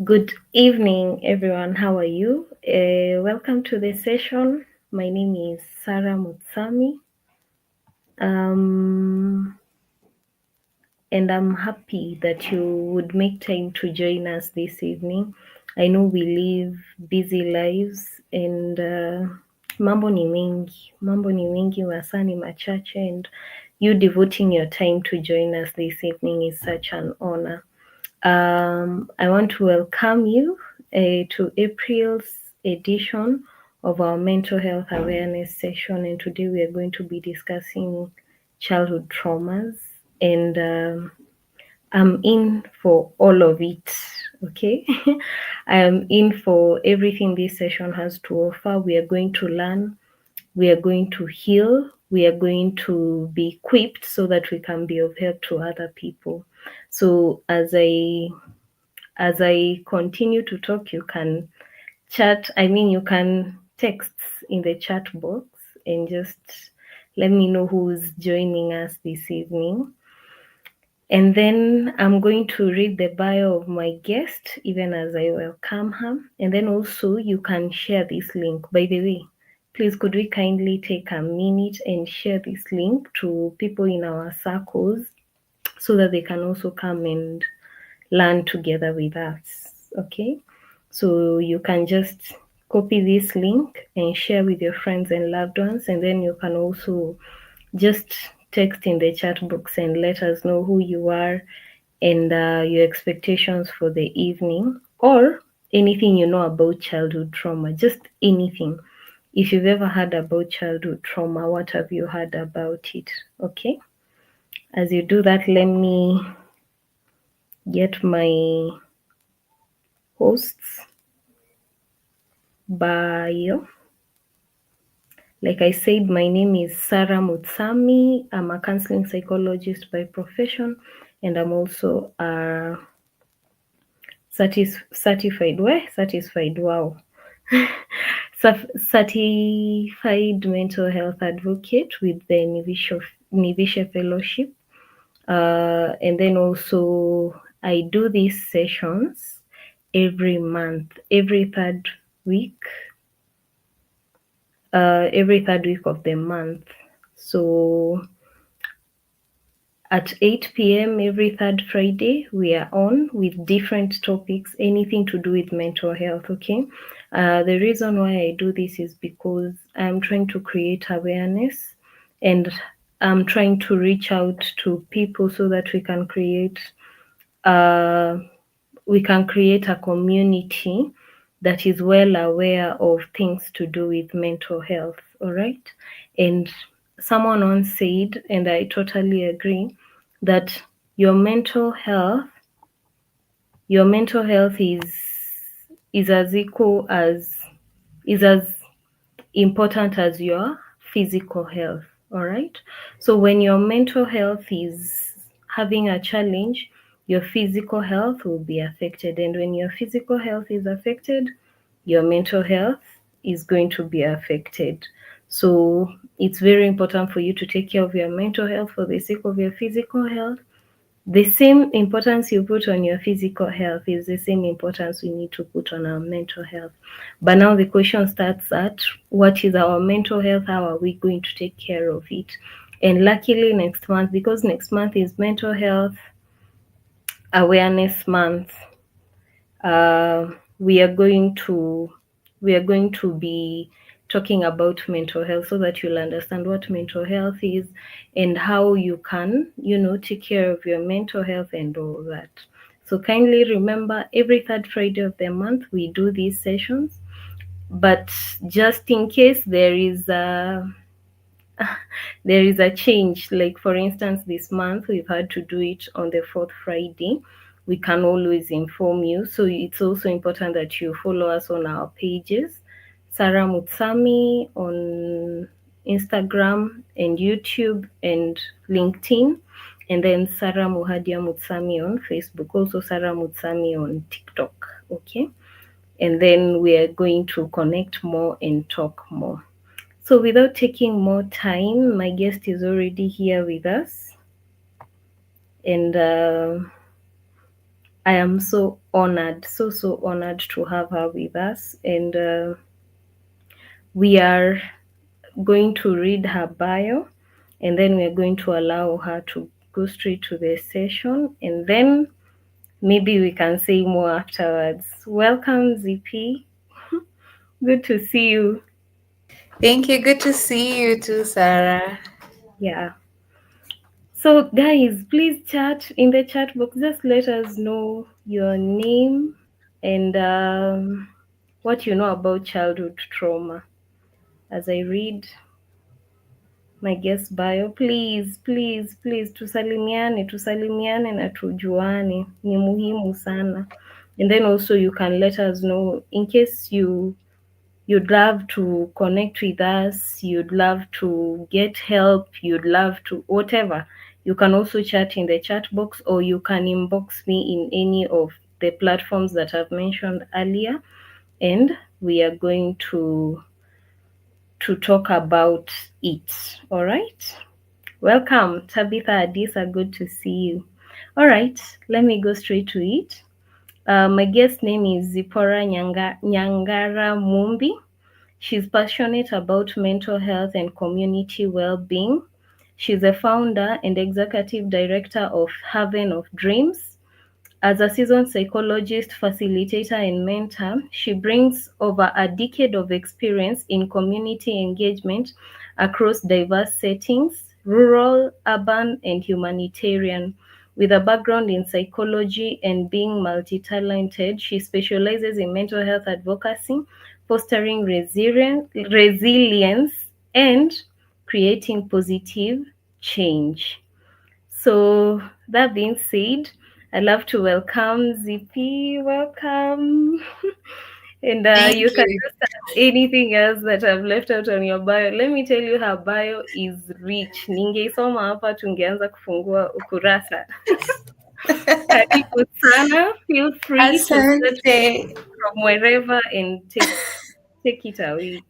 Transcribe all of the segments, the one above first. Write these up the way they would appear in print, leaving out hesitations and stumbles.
Good evening, everyone. How are you? Welcome to the session. My name is Sarah Mutsami, um, and I'm happy that you would make time to join us this evening. I know we live busy lives, and mambo ni mingi, masaa ni machache, and you devoting your time to join us this evening is such an honor. I want to welcome you to April's edition of our mental health awareness session. And today we are going to be discussing childhood traumas. And I'm in for all of it. Okay. I am in for everything this session has to offer. We are going to learn, we are going to heal, we are going to be equipped so that we can be of help to other people. So as I continue to talk, you can you can text in the chat box and just let me know who's joining us this evening. And then I'm going to read the bio of my guest even as I welcome her. And then also you can share this link. By the way, please could we kindly take a minute and share this link to people in our circles so that they can also come and learn together with us. Okay, so you can just copy this link and share with your friends and loved ones, and then you can also just text in the chat box and let us know who you are and your expectations for the evening, or anything you know about childhood trauma, just anything. If you've ever heard about childhood trauma, what have you heard about it? Okay, as you do that, let me get my hosts bio. Like I said, my name is Sarah Mutsami. I'm a counseling psychologist by profession, and I'm also a certified wow. Certified mental health advocate with the Nivisha Fellowship. And then also I do these sessions every month, every third week of the month. So at 8 p.m. every third Friday, we are on with different topics, anything to do with mental health. Okay. The reason why I do this is because I'm trying to create awareness and I'm trying to reach out to people so that uh, we can create a community that is well aware of things to do with mental health. All right. And someone once said, and I totally agree, that your mental health, your mental health is as equal as is as important as your physical health. All right. So when your mental health is having a challenge, your physical health will be affected. And when your physical health is affected, your mental health is going to be affected. So it's very important for you to take care of your mental health for the sake of your physical health. The same importance you put on your physical health is the same importance we need to put on our mental health. But now the question starts at what is our mental health? How are we going to take care of it? And luckily next month, because next month is mental health awareness month, uh, we are going to be talking about mental health so that you'll understand what mental health is and how you can, take care of your mental health and all that. So kindly remember, every third Friday of the month we do these sessions. But just in case there is a change, like for instance this month we've had to do it on the fourth Friday, we can always inform you. So it's also important that you follow us on our pages, Sarah Mutsami on Instagram and YouTube and LinkedIn, and then Sarah Muhadia Mutsami on Facebook, also Sarah Mutsami on TikTok. Okay, and then we are going to connect more and talk more. So without taking more time, my guest is already here with us. And I am so honored, so honored to have her with us. And we are going to read her bio, and then we're going to allow her to go straight to the session, and then maybe we can say more afterwards. Welcome, ZP. Good to see you. Thank you. Good to see you too, Sarah. Yeah. So, guys, please chat in the chat box. Just let us know your name and what you know about childhood trauma. As I read my guest bio, please tusalimiane na tujuane, ni muhimu sana. And then also you can let us know in case you'd love to connect with us, you'd love to get help, you'd love to whatever. You can also chat in the chat box, or you can inbox me in any of the platforms that I've mentioned earlier, and we are going to talk about it. All right. Welcome, Tabitha Adisa. Good to see you. All right, let me go straight to it. My guest name is Zipporah Nyangara Mumbi. She's passionate about mental health and community well-being. She's a founder and executive director of Haven of Dreams. As a seasoned psychologist, facilitator, and mentor, she brings over a decade of experience in community engagement across diverse settings, rural, urban, and humanitarian. With a background in psychology and being multi-talented, she specializes in mental health advocacy, fostering resilience, and creating positive change. So that being said, I'd love to welcome ZP. Welcome. And Thank you can you. just add anything else that I've left out on your bio. Let me tell you, her bio is rich. Ningeisoma hapa tungeanza kufungua ukurasa. Karibu sana. Feel free to start Asante. from wherever and take it away.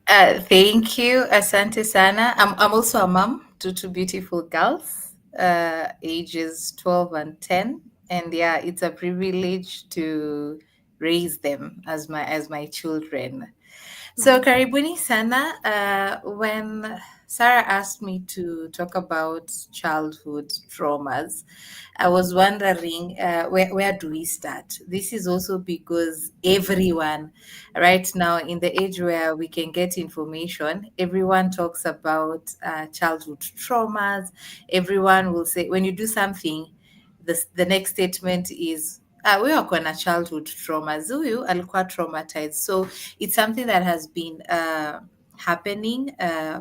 Thank you, Asante Sana. I'm also a mom to two beautiful girls, ages 12 and 10. And yeah, it's a privilege to raise them as my children. So karibuni sana. When Sarah asked me to talk about childhood traumas, I was wondering where do we start? This is also because everyone, right now in the age where we can get information, everyone talks about childhood traumas. Everyone will say when you do something, the next statement is huyu ako na childhood traumas, huyu alikuwa traumatized. So it's something that has been happening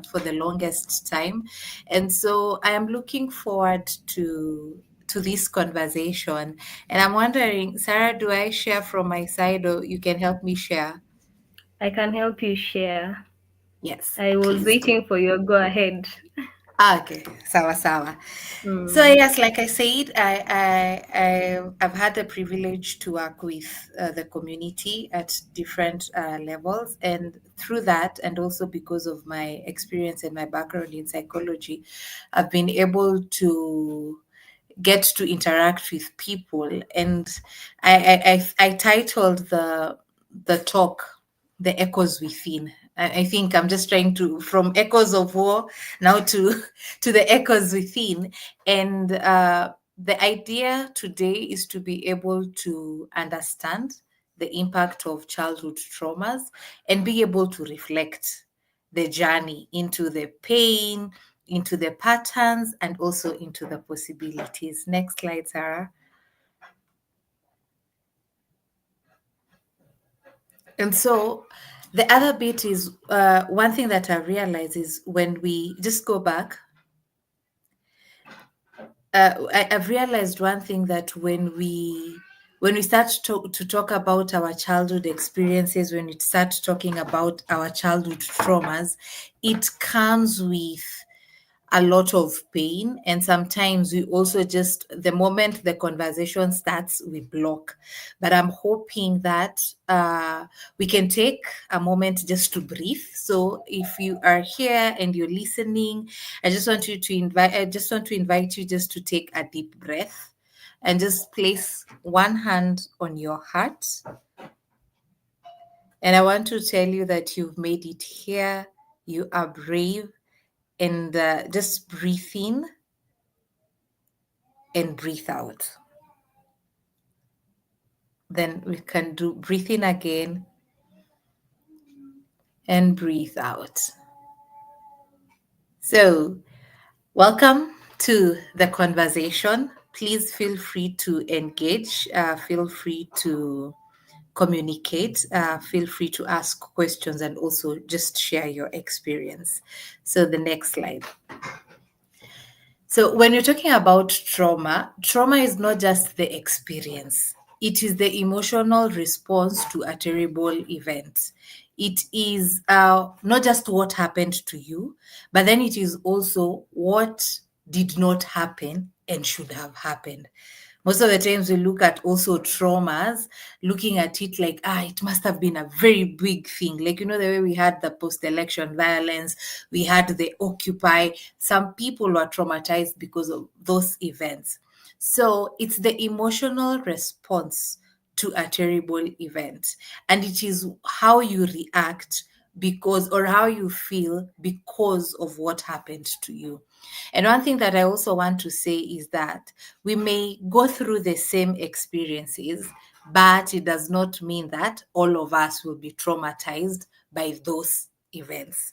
for the longest time, and so I am looking forward to this conversation. And I'm wondering, Sarah, do I share from my side or you can help me share? I can help you share. Yes, I was please do. waiting for your go ahead. Okay, sawa sawa. So Mm. yes, like I said, I've had the privilege to work with the community at different levels, and through that, and also because of my experience and my background in psychology, I've been able to get to interact with people. And I titled the talk "The Echoes Within." I think I'm just trying to from echoes of war now to to the echoes within. And the idea today is to be able to understand the impact of childhood traumas and be able to reflect the journey into the pain, into the patterns, and also into the possibilities. Next slide, Sarah. And so the other bit is one thing that I realize is when we just go back, I've realized one thing that when we start to talk about our childhood experiences, when we start talking about our childhood traumas, it comes with a lot of pain. And sometimes we also just, the moment the conversation starts, we block. But I'm hoping that we can take a moment just to breathe. So if you are here and you're listening, I just want to invite you just to take a deep breath and just place one hand on your heart. And I want to tell you that you've made it here. You are brave. And just breathe in and breathe out. Then we can do breathe in again and breathe out. So, welcome to the conversation. Please feel free to engage, feel free to communicate, feel free to ask questions, and also just share your experience. So, the next slide. So, when you're talking about trauma, trauma is not just the experience, it is the emotional response to a terrible event. It is not just what happened to you, but then it is also what did not happen and should have happened. Most of the times we look at also traumas, looking at it like, it must have been a very big thing. Like, the way we had the post-election violence, we had the Occupy. Some people were traumatized because of those events. So it's the emotional response to a terrible event. And it is how you react because, or how you feel because of what happened to you. And one thing that I also want to say is that we may go through the same experiences, but it does not mean that all of us will be traumatized by those events.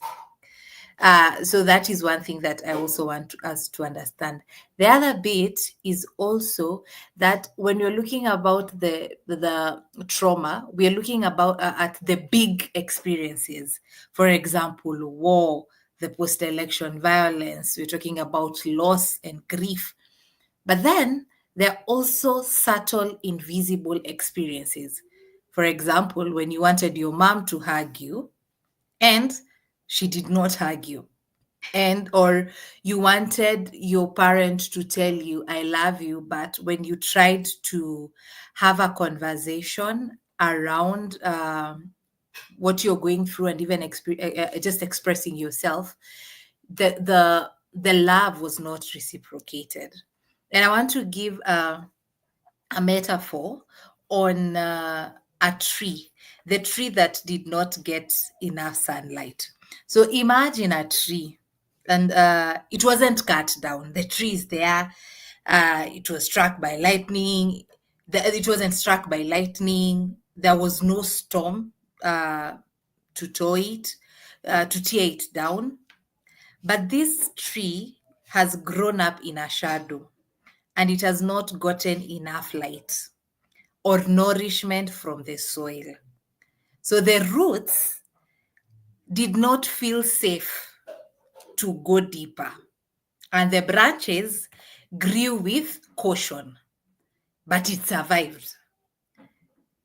So that is one thing that I also want us to understand. The other bit is also that when you're looking about the trauma, we are looking about at the big experiences. For example, war, the post-election violence. We're talking about loss and grief. But then there are also subtle, invisible experiences. For example, when you wanted your mom to hug you and she did not hug you, and or you wanted your parent to tell you I love you, but when you tried to have a conversation around what you're going through and even just expressing yourself, the love was not reciprocated. And I want to give a metaphor on a tree, the tree that did not get enough sunlight. So imagine a tree, and it wasn't cut down. The tree is there. It was struck by lightning. It wasn't struck by lightning. There was no storm to tow it, to tear it down. But this tree has grown up in a shadow and it has not gotten enough light or nourishment from the soil. So the roots did not feel safe to go deeper, and the branches grew with caution, but it survived.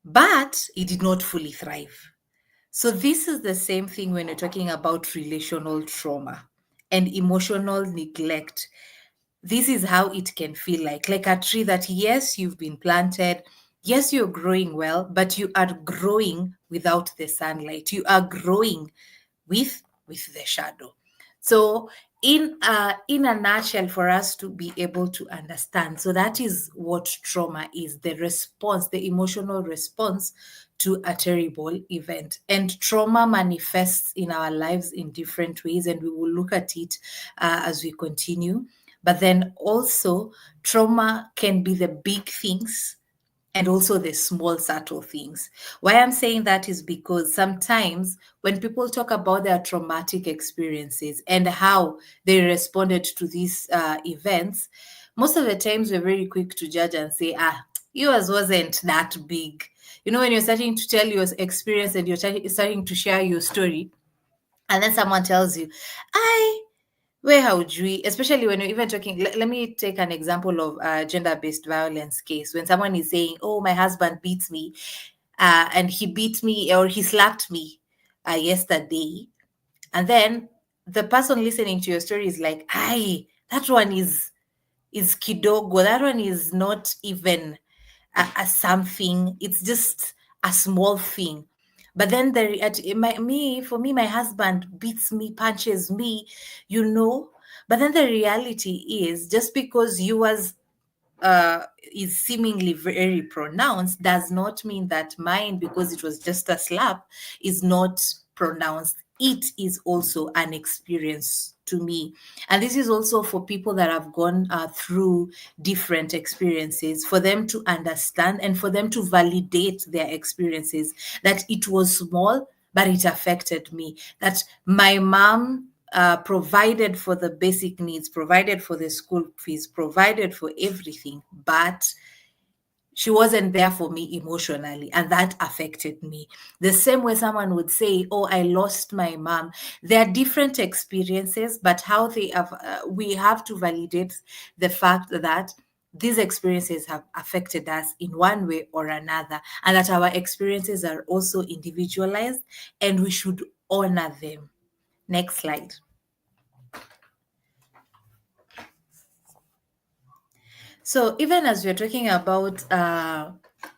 But it did not fully thrive. So, this is the same thing when you're talking about relational trauma and emotional neglect. This is how it can feel like a tree that, yes, you've been planted, yes, you're growing well, but you are growing without the sunlight. You are growing with the shadow. So in a nutshell, for us to be able to understand, so that is what trauma is: the response, the emotional response to a terrible event. And trauma manifests in our lives in different ways, and we will look at it as we continue. But then also, trauma can be the big things and also the small subtle things. Why I'm saying that is because sometimes when people talk about their traumatic experiences and how they responded to these events, most of the times we're very quick to judge and say, yours wasn't that big. When you're starting to tell your experience and you're starting to share your story, and then someone tells you, I where haujui, especially when you're even talking, let me take an example of a gender-based violence case. When someone is saying, oh, my husband beats me, and he beat me or he slapped me yesterday, and then the person listening to your story is like, that one is kidogo, that one is not even a something, it's just a small thing. But then for me, my husband beats me, punches me. But then the reality is, just because is seemingly very pronounced does not mean that mine, because it was just a slap, is not pronounced. It is also an experience to me. And this is also for people that have gone through different experiences, for them to understand and for them to validate their experiences, that it was small, but it affected me. That my mom provided for the basic needs, provided for the school fees, provided for everything, but she wasn't there for me emotionally, and that affected me. The same way someone would say, oh, I lost my mom. There are different experiences, but how they have, we have to validate the fact that these experiences have affected us in one way or another, and that our experiences are also individualized, and we should honor them. Next slide. So even as we're talking about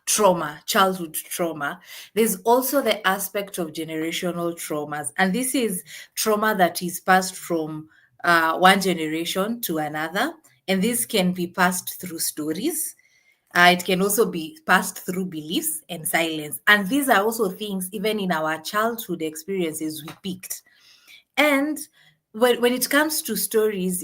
trauma, childhood trauma, there's also the aspect of generational traumas. And this is trauma that is passed from one generation to another. And this can be passed through stories. It can also be passed through beliefs and silence. And these are also things, even in our childhood experiences, we picked. And when it comes to stories,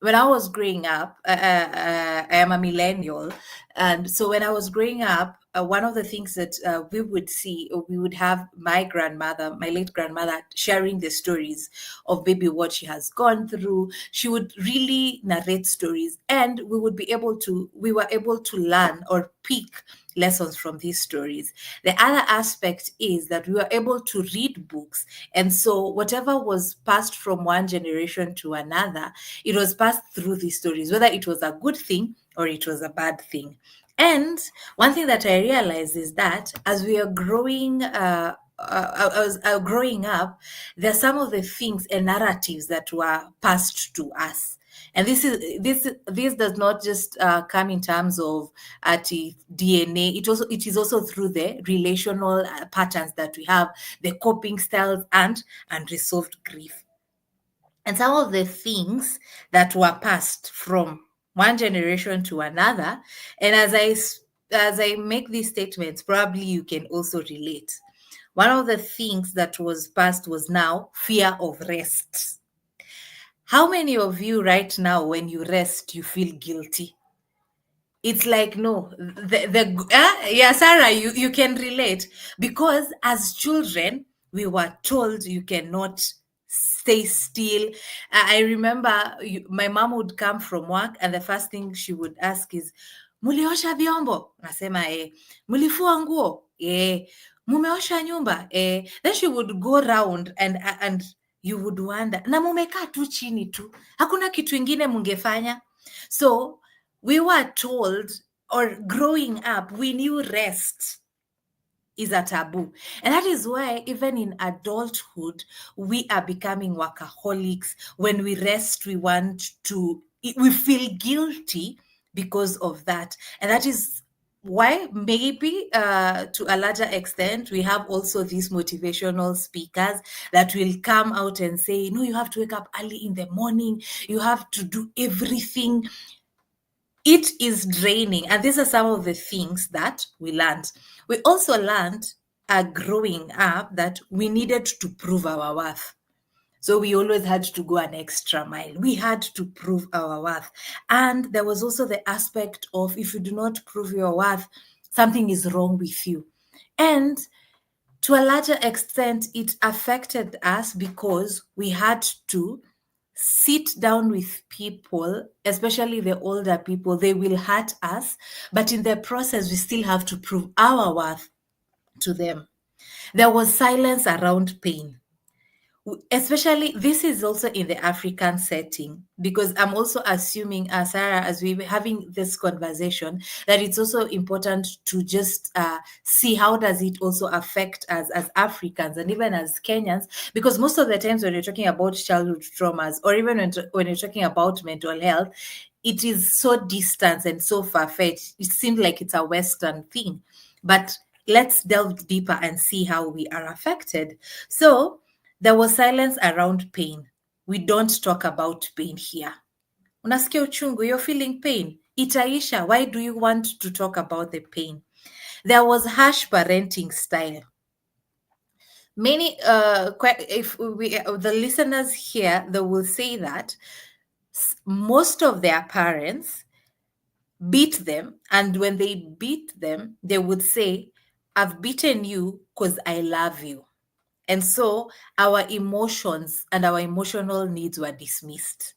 when I was growing up, I am a millennial. And so when I was growing up, one of the things that we would see, or we would have my grandmother, my late grandmother, sharing the stories of maybe what she has gone through. She would really narrate stories, and we were able to learn or pick lessons from these stories. The other aspect is that we were able to read books. And so whatever was passed from one generation to another, it was passed through these stories, whether it was a good thing or it was a bad thing. And one thing that I realized is that as we are growing, as growing up, there are some of the things and narratives that were passed to us. And this does not just come in terms of DNA. It is also through the relational patterns that we have, the coping styles, and unresolved grief. And some of the things that were passed from one generation to another, and as I make these statements, probably you can also relate. One of the things that was passed was now fear of rest. How many of you right now, when you rest, you feel guilty? It's like, no, yeah, Sarah, you can relate, because as children we were told you cannot stay still. I remember my mom would come from work, and the first thing she would ask is, muliosha vyombo? Nasema mulifua nguo? Mumeosha nyumba? Then she would go round, and you would wonder, na mumekaa tu chini tu, hakuna kitu ingine mungefanya? So we were told, or growing up, we knew rest is a taboo. And that is why, even in adulthood, we are becoming workaholics. When we rest, we feel guilty because of that. And that is why, maybe to a larger extent, we have also these motivational speakers that will come out and say, no, you have to wake up early in the morning, you have to do everything. It is draining. And these are some of the things that we learned. We also learned, growing up, that we needed to prove our worth. So we always had to go an extra mile. We had to prove our worth. And there was also the aspect of, if you do not prove your worth, something is wrong with you. And to a larger extent, it affected us because we had to sit down with people, especially the older people. They will hurt us, but in the process, we still have to prove our worth to them. There was silence around pain. Especially, this is also in the African setting, because I'm also assuming, Sarah, as we're having this conversation, that it's also important to just see how does it also affect us as Africans and even as Kenyans, because most of the times when you're talking about childhood traumas, or even when you're talking about mental health, it is so distant and so far-fetched. It seems like it's a Western thing, but let's delve deeper and see how we are affected. So there was silence around pain. We don't talk about pain here. Unasikia uchungu, you're feeling pain. Itaisha, why do you want to talk about the pain? There was harsh parenting style. Many, if we, the listeners here, they will say that most of their parents beat them. And when they beat them, they would say, I've beaten you because I love you. And so our emotions and our emotional needs were dismissed.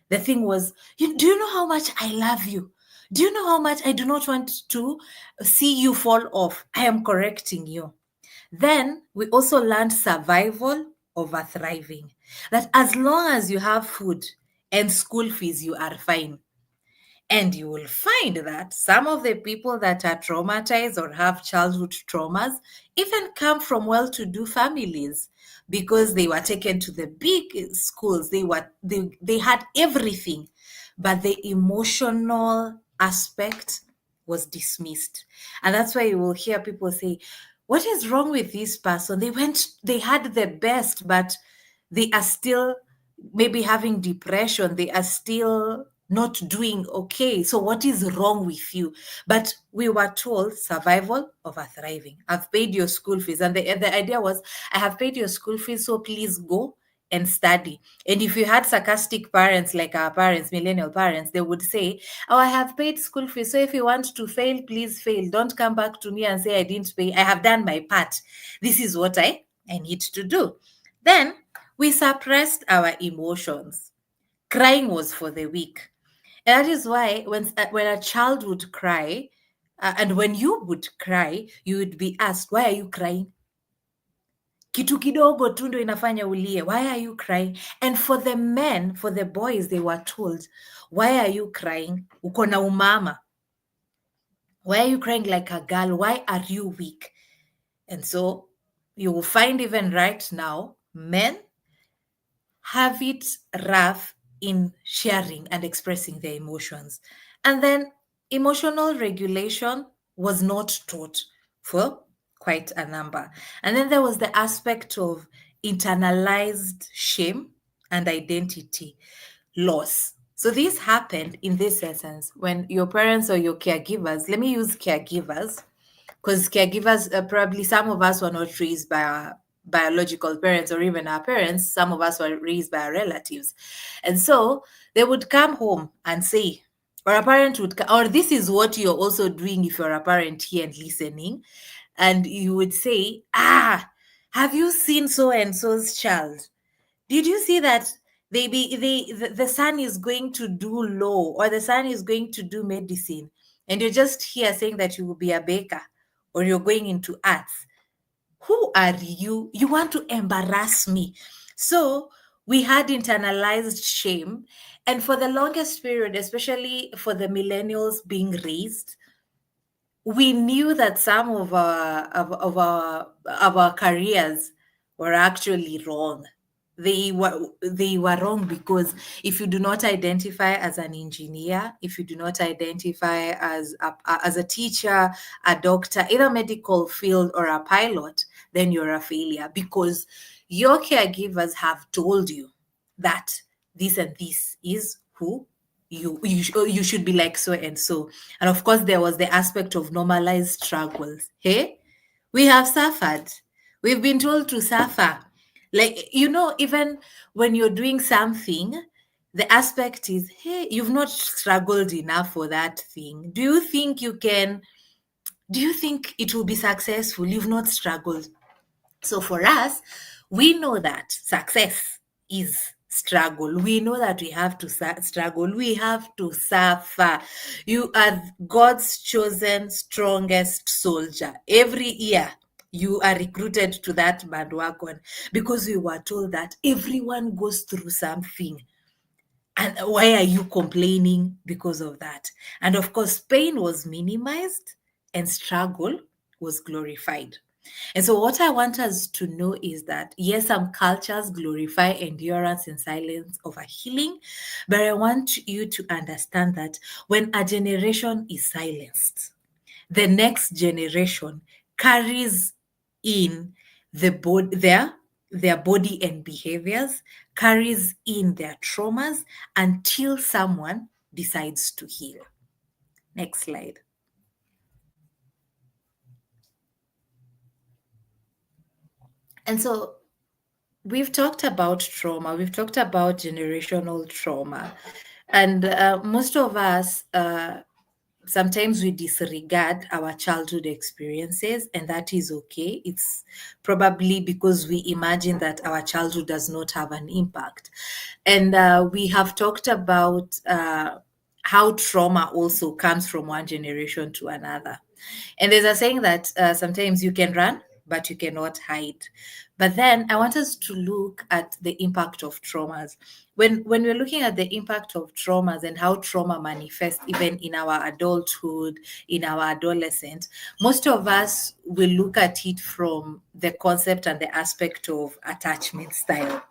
The thing was, do you know how much I love you? Do you know how much I do not want to see you fall off? I am correcting you. Then we also learned survival over thriving. That as long as you have food and school fees, you are fine. And you will find that some of the people that are traumatized or have childhood traumas even come from well-to-do families because they were taken to the big schools. They had everything, but the emotional aspect was dismissed. And that's why you will hear people say, what is wrong with this person? They had the best, but they are still maybe having depression, they are still not doing okay. So what is wrong with you? But we were told survival over thriving. I've paid your school fees. And the idea was, I have paid your school fees, so please go and study. And if you had sarcastic parents like our parents, millennial parents, they would say, oh, I have paid school fees, so if you want to fail, please fail. Don't come back to me and say I didn't pay. I have done my part. This is what I need to do. Then we suppressed our emotions. Crying was for the weak. And that is why when a child would cry, and when you would cry, you would be asked, why are you crying? Kitu kidogo tu ndo inafanya ulie. Why are you crying? And for the men, for the boys, they were told, why are you crying? Uko na umama. Why are you crying like a girl? Why are you weak? And so you will find even right now, men have it rough in sharing and expressing their emotions. And then emotional regulation was not taught for quite a number. And then there was the aspect of internalized shame and identity loss. So this happened in this essence when your parents or your caregivers, let me use caregivers, because caregivers, probably some of us were not raised by our biological parents or even our parents. Some of us were raised by our relatives. And so they would come home and say, or a parent would, or this is what you're also doing if you're a parent here and listening. And you would say, have you seen so and so's child? Did you see that the son is going to do law or the son is going to do medicine? And you're just here saying that you will be a baker or you're going into arts. Who are you? You want to embarrass me. So we had internalized shame. And for the longest period, especially for the millennials being raised, we knew that some of our careers were actually wrong. They were wrong because if you do not identify as an engineer, if you do not identify as a teacher, a doctor, either medical field or a pilot, then you're a failure because your caregivers have told you that this and this is who you should be like so and so. And of course there was the aspect of normalized struggles. Hey, we have suffered, we've been told to suffer. Like, even when you're doing something, the aspect is, hey, you've not struggled enough for that thing. Do you think it will be successful? You've not struggled. So for us, we know that success is struggle. We know that we have to struggle. We have to suffer. You are God's chosen strongest soldier. Every year, you are recruited to that bandwagon because we were told that everyone goes through something. And why are you complaining because of that? And of course, pain was minimized and struggle was glorified. And so, what I want us to know is that, yes, some cultures glorify endurance and silence over healing, but I want you to understand that when a generation is silenced, the next generation carries in their body and behaviors, carries in their traumas until someone decides to heal. Next slide. And so we've talked about trauma, we've talked about generational trauma, and most of us sometimes we disregard our childhood experiences, and that is okay. It's probably because we imagine that our childhood does not have an impact. And we have talked about how trauma also comes from one generation to another. And there's a saying that sometimes you can run, but you cannot hide. But then I want us to look at the impact of traumas. When we're looking at the impact of traumas and how trauma manifests even in our adulthood, in our adolescence, most of us will look at it from the concept and the aspect of attachment style.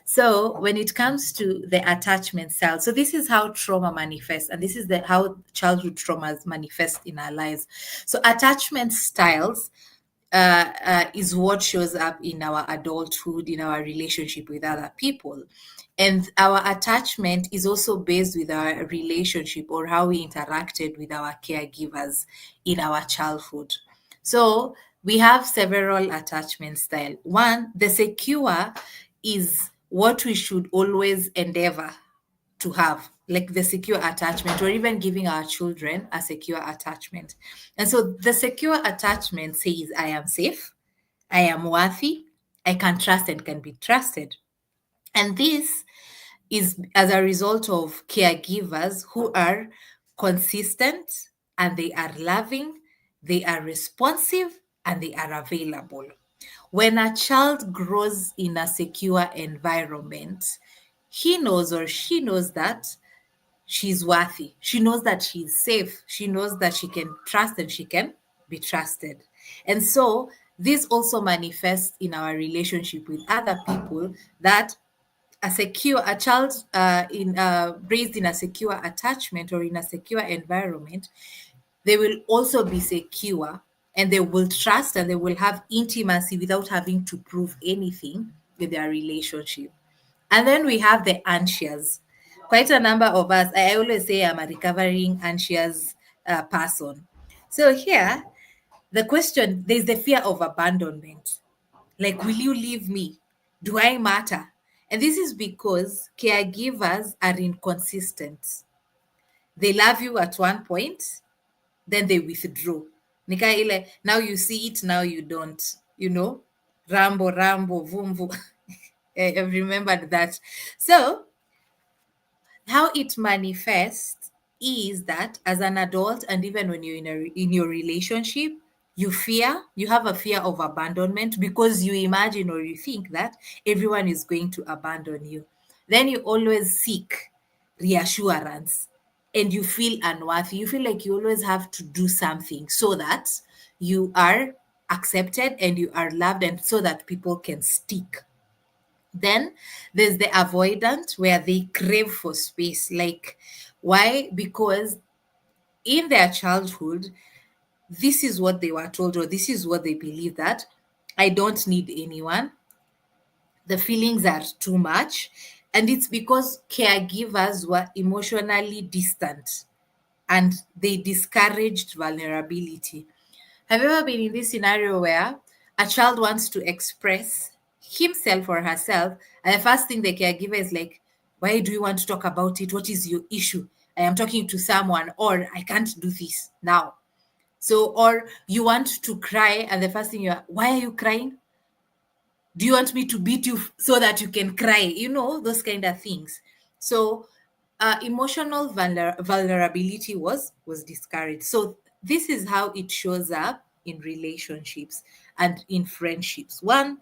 So when it comes to the attachment style, so this is how trauma manifests, and this is how childhood traumas manifest in our lives. So attachment styles is what shows up in our adulthood, in our relationship with other people. And our attachment is also based with our relationship or how we interacted with our caregivers in our childhood. So we have several attachment style. One, the secure is what we should always endeavor to have, like the secure attachment, or even giving our children a secure attachment. And so the secure attachment says, I am safe, I am worthy, I can trust and can be trusted. And this is as a result of caregivers who are consistent, and they are loving, they are responsive, and they are available. When a child grows in a secure environment, he knows or she knows that she's worthy. She knows that she's safe. She knows that she can trust and she can be trusted. And so this also manifests in our relationship with other people, that a child in raised in a secure attachment or in a secure environment, they will also be secure, and they will trust, and they will have intimacy without having to prove anything with their relationship. And then we have the anxious. Quite a number of us, I always say I'm a recovering anxious person. So here, the question, there's the fear of abandonment. Like, will you leave me? Do I matter? And this is because caregivers are inconsistent. They love you at one point, then they withdraw. Nika ile, now you see it, now you don't. You know, Rambo, Rambo, Vum, Vum. I've remembered that. So how it manifests is that as an adult, and even when you're in your relationship, you have a fear of abandonment because you imagine or you think that everyone is going to abandon you. Then you always seek reassurance, and you feel unworthy. You feel like you always have to do something so that you are accepted and you are loved, and so that people can stick. Then there's the avoidant, where they crave for space. Like, why? Because in their childhood, this is what they were told, or this is what they believe, that I don't need anyone. The feelings are too much. And it's because caregivers were emotionally distant, and they discouraged vulnerability. Have you ever been in this scenario where a child wants to express himself or herself, and the first thing the caregiver is like, why do you want to talk about it? What is your issue? I am talking to someone, or I can't do this now. So, or you want to cry, and the first thing you're, why are you crying? Do you want me to beat you so that you can cry? You know, those kind of things. So emotional vulnerability was discouraged. So this is how it shows up in relationships and in friendships. One,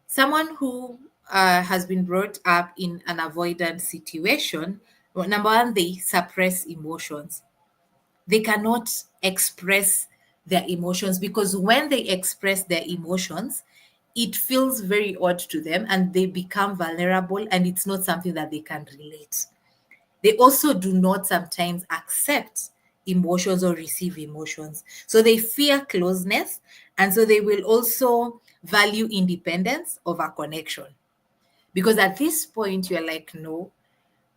someone who has been brought up in an avoidant situation, well, number one, they suppress emotions. They cannot express their emotions, because when they express their emotions, it feels very odd to them, and they become vulnerable, and it's not something that they can relate. They also do not sometimes accept emotions or receive emotions. So they fear closeness, and so they will also value independence over connection. Because at this point, you're like, no,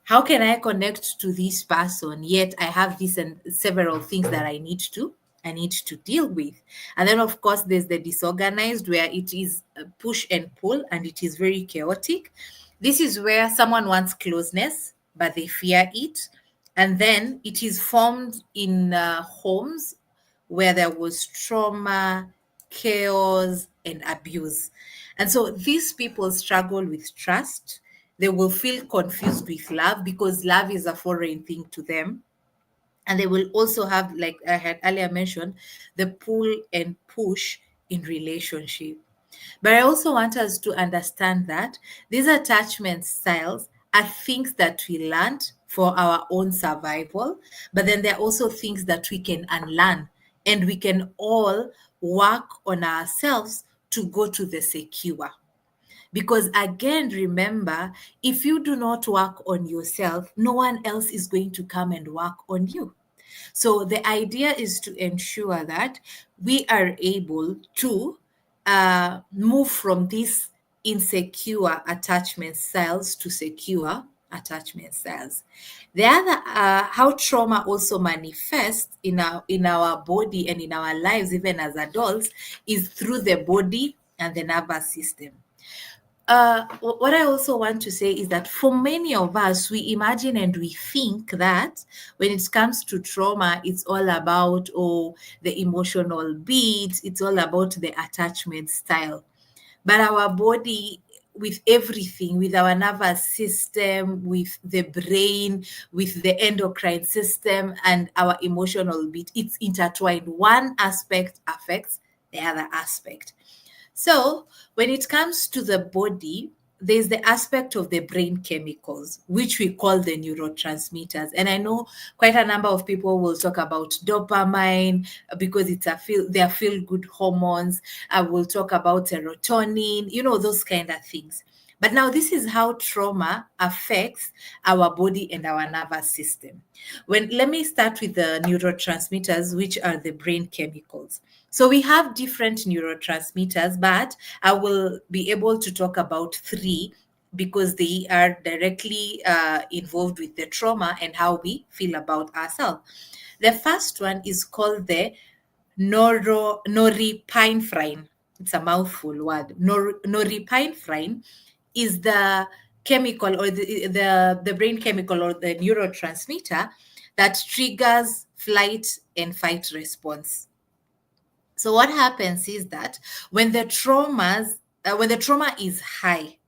How can I connect to this person yet I have this and several things that I need to deal with? And then of course there's the disorganized, where it is push and pull and it is very chaotic. This is where someone wants closeness but they fear it, and then it is formed in homes where there was trauma, chaos, and abuse. And so these people struggle with trust. They will feel confused with love because love is a foreign thing to them. And they will also have, like I had earlier mentioned, the pull and push in relationship. But I also want us to understand that these attachment styles are things that we learned for our own survival, but then there are also things that we can unlearn, and we can all work on ourselves to go to the secure. Because again, remember, if you do not work on yourself, no one else is going to come and work on you. So the idea is to ensure that we are able to move from these insecure attachment styles to secure attachment styles. The other, how trauma also manifests in our body and in our lives, even as adults, is through the body and the nervous system. What I also want to say is that for many of us, we imagine and we think that when it comes to trauma, it's all about, the emotional beats, it's all about the attachment style. But our body, with everything, with our nervous system, with the brain, with the endocrine system, and our emotional beat, it's intertwined. One aspect affects the other aspect. So, when it comes to the body, there's the aspect of the brain chemicals, which we call the neurotransmitters. And I know quite a number of people will talk about dopamine because they are feel good hormones. I will talk about serotonin, those kind of things. But now, this is how trauma affects our body and our nervous system. Let me start with the neurotransmitters, which are the brain chemicals. So we have different neurotransmitters, but I will be able to talk about three because they are directly involved with the trauma and how we feel about ourselves. The first one is called the norepinephrine. It's a mouthful word. Norepinephrine is the chemical, or the brain chemical, or the neurotransmitter that triggers flight and fight response. So what happens is that when the trauma is high,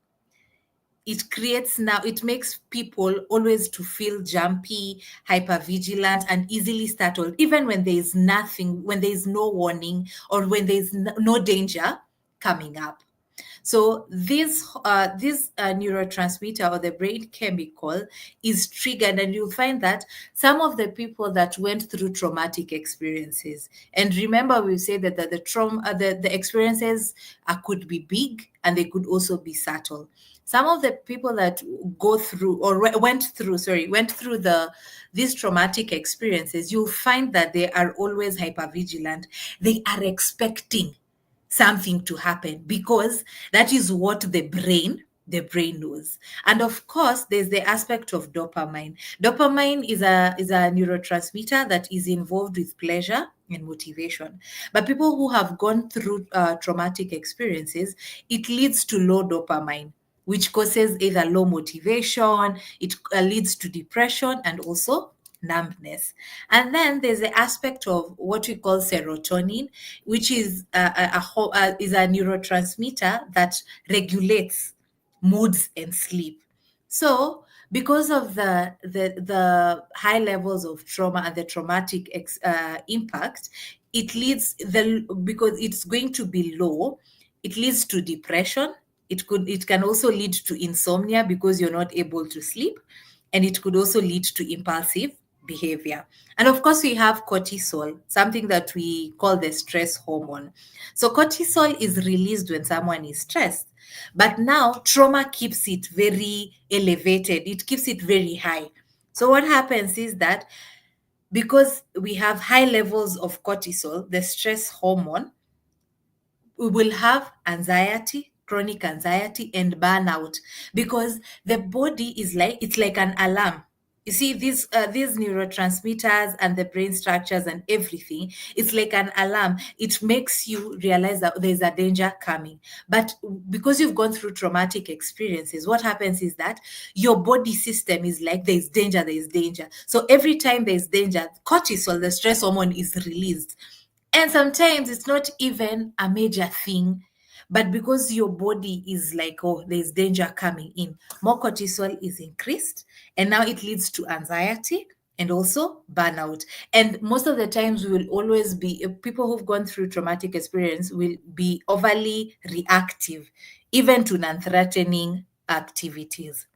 it makes people always to feel jumpy, hyper vigilant, and easily startled, even when there is nothing, when there is no warning, or when there is no danger coming up. So this neurotransmitter, or the brain chemical, is triggered, and you'll find that some of the people that went through traumatic experiences, and remember we say that the trauma, the experiences could be big and they could also be subtle. Some of the people that go through or went through these traumatic experiences, you'll find that they are always hyper vigilant. They are expecting something to happen because that is what the brain knows. And of course there's the aspect of dopamine is a neurotransmitter that is involved with pleasure and motivation. But people who have gone through traumatic experiences, it leads to low dopamine, which causes either low motivation, it leads to depression and also numbness. And then there's the aspect of what we call serotonin, which is a neurotransmitter that regulates moods and sleep. So, because of the high levels of trauma and the traumatic impact, because it's going to be low, it leads to depression. It can also lead to insomnia because you're not able to sleep, and it could also lead to impulsive behavior. And of course, we have cortisol, something that we call the stress hormone. So, cortisol is released when someone is stressed. But now, trauma keeps it very elevated, it keeps it very high. So, what happens is that because we have high levels of cortisol, the stress hormone, we will have anxiety, chronic anxiety and burnout, because the body is like, it's like an alarm. You see, these neurotransmitters and the brain structures and everything, it's like an alarm. It makes you realize that there's a danger coming. But because you've gone through traumatic experiences, what happens is that your body system is like, there's danger, there's danger. So every time there's danger, cortisol, the stress hormone, is released. And sometimes it's not even a major thing, but because your body is like, oh, there's danger coming in, more cortisol is increased. And now it leads to anxiety and also burnout. And most of the times, we will always be, people who've gone through traumatic experience will be overly reactive, even to non threatening activities.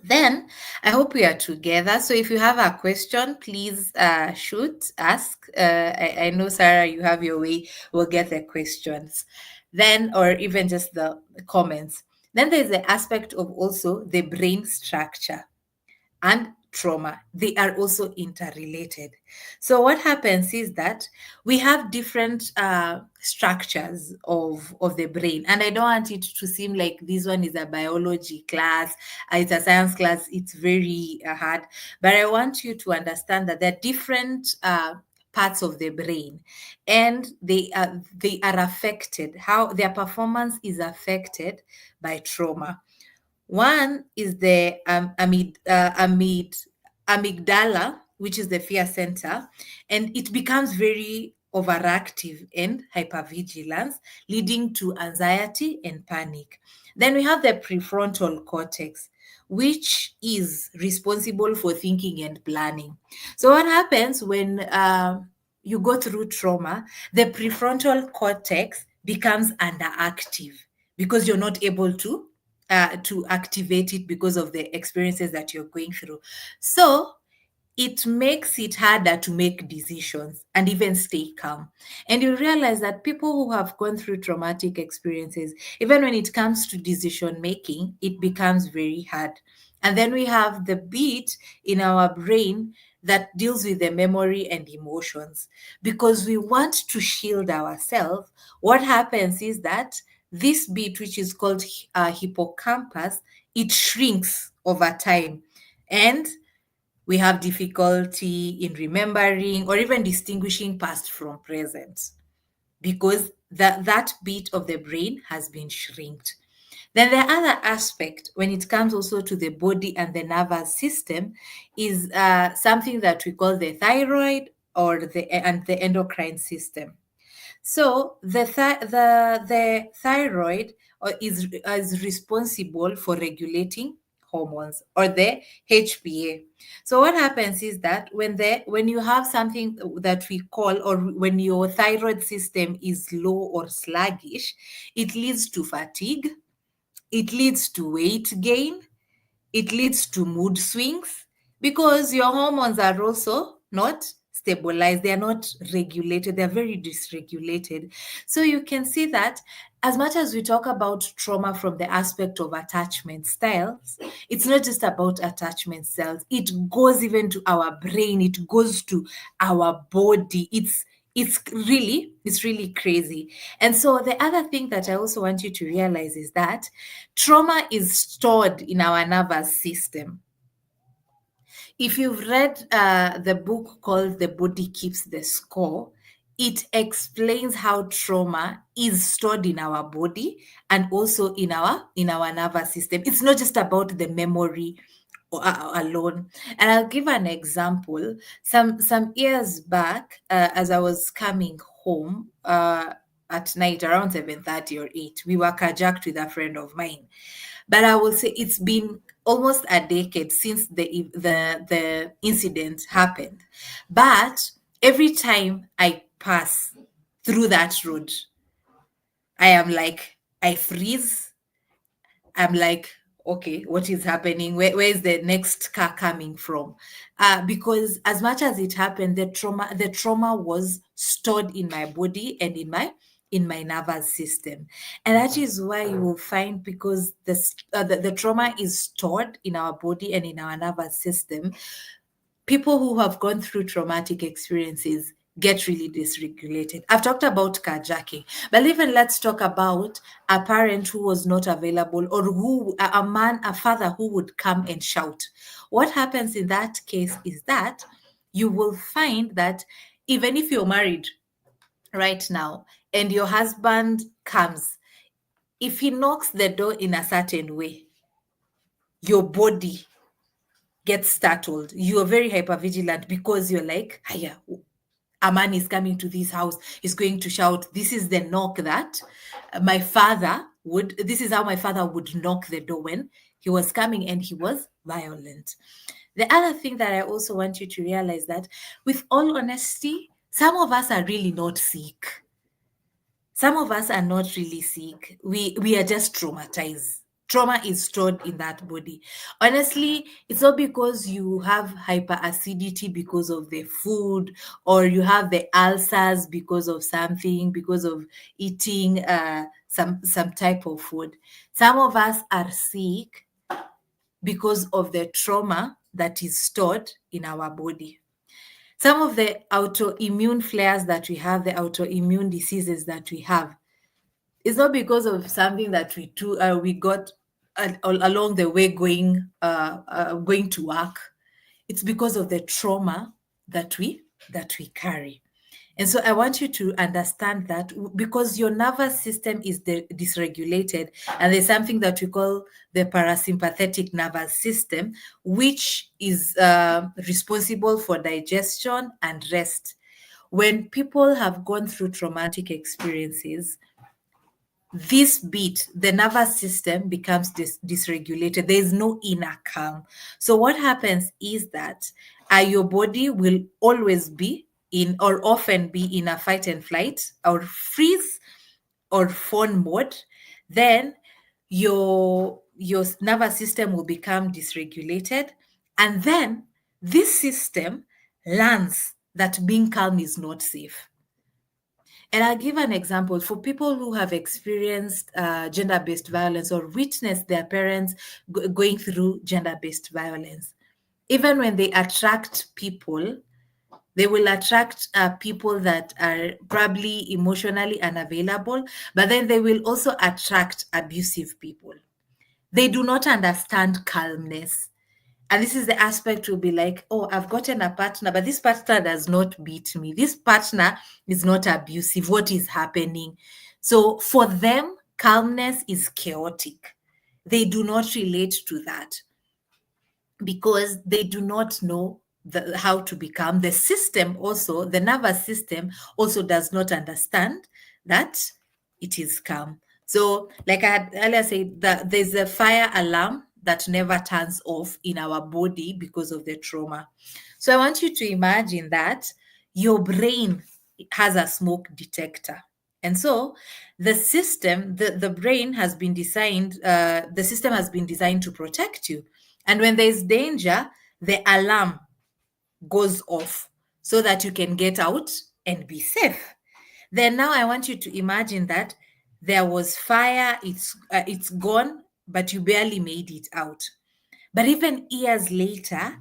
Then I hope we are together. So if you have a question, please shoot, ask. I know, Sarah, you have your way. We'll get the questions. Then, or even just the comments. Then there's the aspect of also the brain structure and trauma. They are also interrelated. So what happens is that we have different structures of the brain. And I don't want it to seem like this one is a biology class, it's a science class, it's very hard. But I want you to understand that there are different parts of the brain, and they are affected, how their performance is affected by trauma. One is the amygdala, which is the fear center, and it becomes very overactive and hypervigilance, leading to anxiety and panic. Then we have the prefrontal cortex, which is responsible for thinking and planning. So, what happens when you go through trauma? The prefrontal cortex becomes underactive because you're not able to activate it because of the experiences that you're going through. So it makes it harder to make decisions and even stay calm. And you realize that people who have gone through traumatic experiences, even when it comes to decision making, it becomes very hard. And then we have the bit in our brain that deals with the memory and emotions. Because we want to shield ourselves, what happens is that this bit, which is called hippocampus, it shrinks over time. And we have difficulty in remembering or even distinguishing past from present, because that bit of the brain has been shrinked. Then the other aspect, when it comes also to the body and the nervous system, is something that we call the thyroid or the endocrine system. So the thyroid is responsible for regulating hormones, or the HPA. So what happens is that when you have something that we call, or when your thyroid system is low or sluggish, it leads to fatigue, it leads to weight gain, it leads to mood swings, because your hormones are also not stabilized, they are not regulated, they're very dysregulated. So you can see that as much as we talk about trauma from the aspect of attachment styles, it's not just about attachment styles, it goes even to our brain, it goes to our body. It's really crazy. And so the other thing that I also want you to realize is that trauma is stored in our nervous system. If you've read the book called The Body Keeps the Score, it explains how trauma is stored in our body and also in our nervous system. It's not just about the memory alone. And I'll give an example. Some years back, as I was coming home at night around 7:30 or 8, we were carjacked with a friend of mine. But I will say it's been almost a decade since the incident happened. But every time I pass through that road, I am like, I freeze. I'm like, okay, what is happening? Where is the next car coming from? Because as much as it happened, the trauma was stored in my body and in my nervous system. And that is why you will find, because the trauma is stored in our body and in our nervous system, people who have gone through traumatic experiences, get really dysregulated. I've talked about carjacking, but even let's talk about a parent who was not available, or who a man, a father who would come and shout. What happens in that case is that you will find that even if you're married right now and your husband comes, if he knocks the door in a certain way, your body gets startled. You're very hyper vigilant because you're like, hiya, a man is coming to this house, is going to shout. This is the knock that my father would, this is how my father would knock the door when he was coming and he was violent. The other thing that I also want you to realize that, with all honesty, some of us are really not sick. Some of us are not really sick. We are just traumatized. Trauma is stored in that body. Honestly, it's not because you have hyperacidity because of the food, or you have the ulcers because of something, because of eating some type of food. Some of us are sick because of the trauma that is stored in our body. Some of the autoimmune flares that we have, the autoimmune diseases that we have, it's not because of something that we got along the way going to work. It's because of the trauma that we carry. And so I want you to understand that, because your nervous system is dysregulated, and there's something that we call the parasympathetic nervous system, which is responsible for digestion and rest. When people have gone through traumatic experiences, this bit, the nervous system becomes dysregulated. There is no inner calm. So what happens is that your body will always be in, or often be in, a fight and flight, or freeze, or fawn mode. Then your nervous system will become dysregulated, and then this system learns that being calm is not safe. And I'll give an example for people who have experienced gender based violence, or witnessed their parents going through gender based violence. Even when they attract people, they will attract people that are probably emotionally unavailable, but then they will also attract abusive people. They do not understand calmness. And this is the aspect will be like, oh, I've gotten a partner, but this partner does not beat me. This partner is not abusive. What is happening? So for them, calmness is chaotic. They do not relate to that because they do not know how to become. The system also, the nervous system also does not understand that it is calm. So, like I had earlier said, that there's a fire alarm that never turns off in our body because of the trauma. So, I want you to imagine that your brain has a smoke detector. And so the brain has been designed, the system has been designed to protect you. And when there's danger, the alarm goes off so that you can get out and be safe. Then now I want you to imagine that there was fire, it's gone, but you barely made it out. But even years later,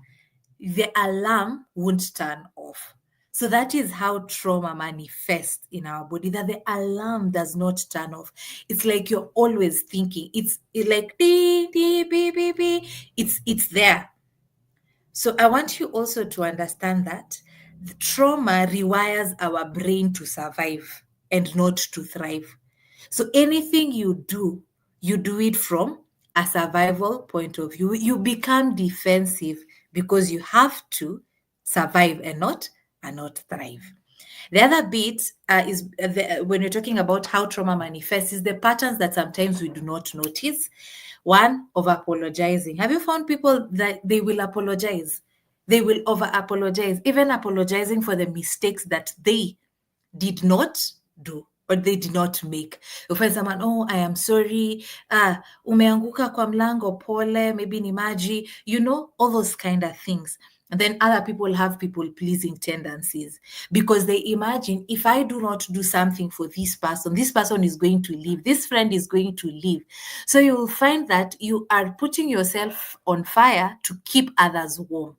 the alarm won't turn off. So that is how trauma manifests in our body, that the alarm does not turn off. It's like you're always thinking. It's like beep, beep, beep, beep, beep. It's there. So I want you also to understand that the trauma rewires our brain to survive and not to thrive. So anything you do it from a survival point of view. You become defensive because you have to survive and not thrive. The other bit when you're talking about how trauma manifests, is the patterns that sometimes we do not notice. One, over apologizing. Have you found people that they will apologize? They will over apologize, even apologizing for the mistakes that they did not do or they did not make. You find someone, oh, I am sorry. Umeanguka kwa mlango, pole, maybe ni maji, all those kind of things. And then other people have people pleasing tendencies because they imagine, if I do not do something for this person is going to leave, this friend is going to leave. So you will find that you are putting yourself on fire to keep others warm.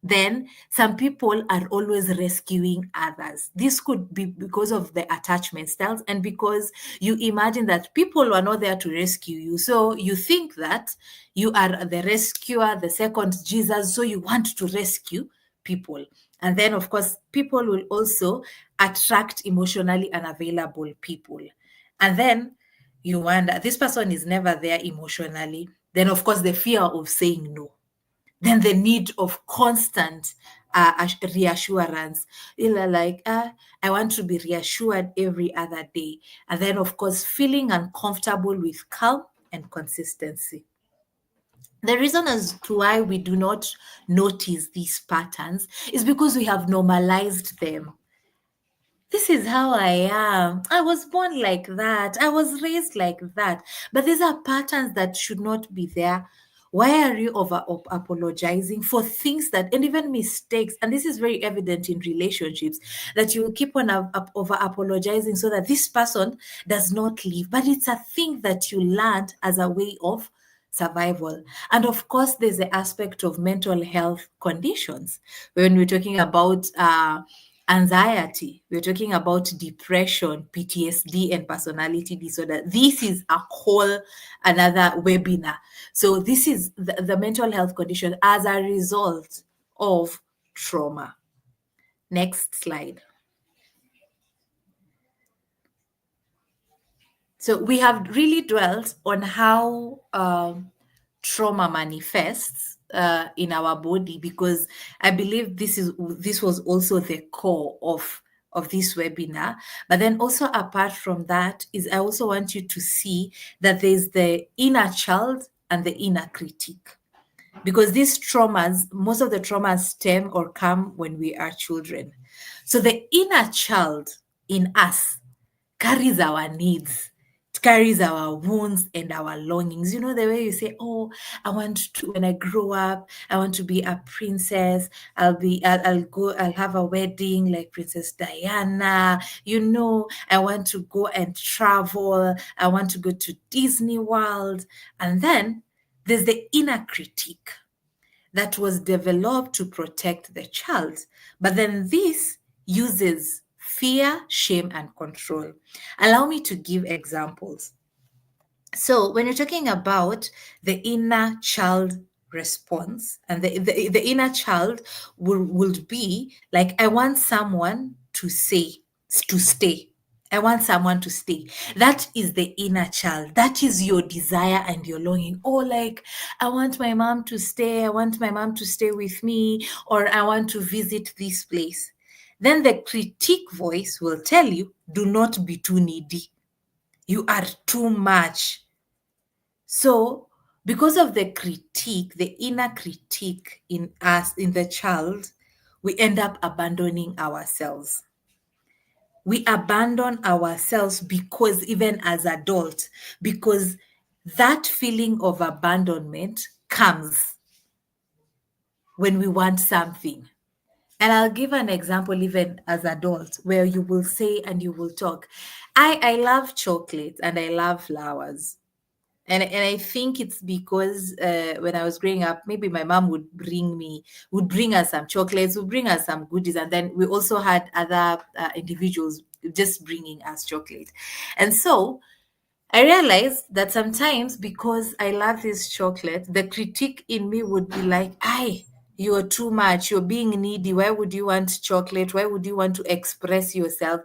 Then some people are always rescuing others. This could be because of the attachment styles and because you imagine that people are not there to rescue you. So you think that you are the rescuer, the second Jesus. So you want to rescue people. And then, of course, people will also attract emotionally unavailable people. And then you wonder, this person is never there emotionally. Then, of course, the fear of saying no, then the need of constant reassurance. Like, I want to be reassured every other day. And then, of course, feeling uncomfortable with calm and consistency. The reason as to why we do not notice these patterns is because we have normalized them. This is how I am. I was born like that. I was raised like that. But these are patterns that should not be there. Why are you over apologizing for things that, and even mistakes? And this is very evident in relationships that you keep on over apologizing so that this person does not leave. But it's a thing that you learned as a way of survival. And of course, there's the aspect of mental health conditions. When we're talking about anxiety, we're talking about depression, PTSD, and personality disorder. This is a whole another webinar. So this is the mental health condition as a result of trauma. Next slide. So we have really dwelt on how trauma manifests in our body, because I believe this was also the core of this webinar. But then also apart from that is I also want you to see that there's the inner child and the inner critique, because these traumas, most of the traumas stem or come when we are children. So the inner child in us carries our needs. It carries our wounds and our longings. You know, the way you say, oh, I want to, when I grow up, I want to be a princess. I'll go, I'll have a wedding like Princess Diana. You know, I want to go and travel. I want to go to Disney World. And then there's the inner critique that was developed to protect the child. But then this uses fear, shame, and control. Allow me to give examples. So, when you're talking about the inner child response, and the inner child will be like, I want someone to stay. I want someone to stay. That is the inner child. That is your desire and your longing. Oh, like, I want my mom to stay. I want my mom to stay with me, or I want to visit this place. Then the critique voice will tell you, do not be too needy. You are too much. So, because of the critique, the inner critique in us, in the child, we end up abandoning ourselves. We abandon ourselves because even as adults, because that feeling of abandonment comes when we want something. And I'll give an example even as adults where you will say and you will talk, I love chocolate and I love flowers. And I think it's because when I was growing up, maybe my mom would bring us some chocolates, would bring us some goodies, and then we also had other individuals just bringing us chocolate. And so I realized that sometimes because I love this chocolate, the critique in me would be like, "Ay, you're too much. You're being needy. Why would you want chocolate? Why would you want to express yourself?"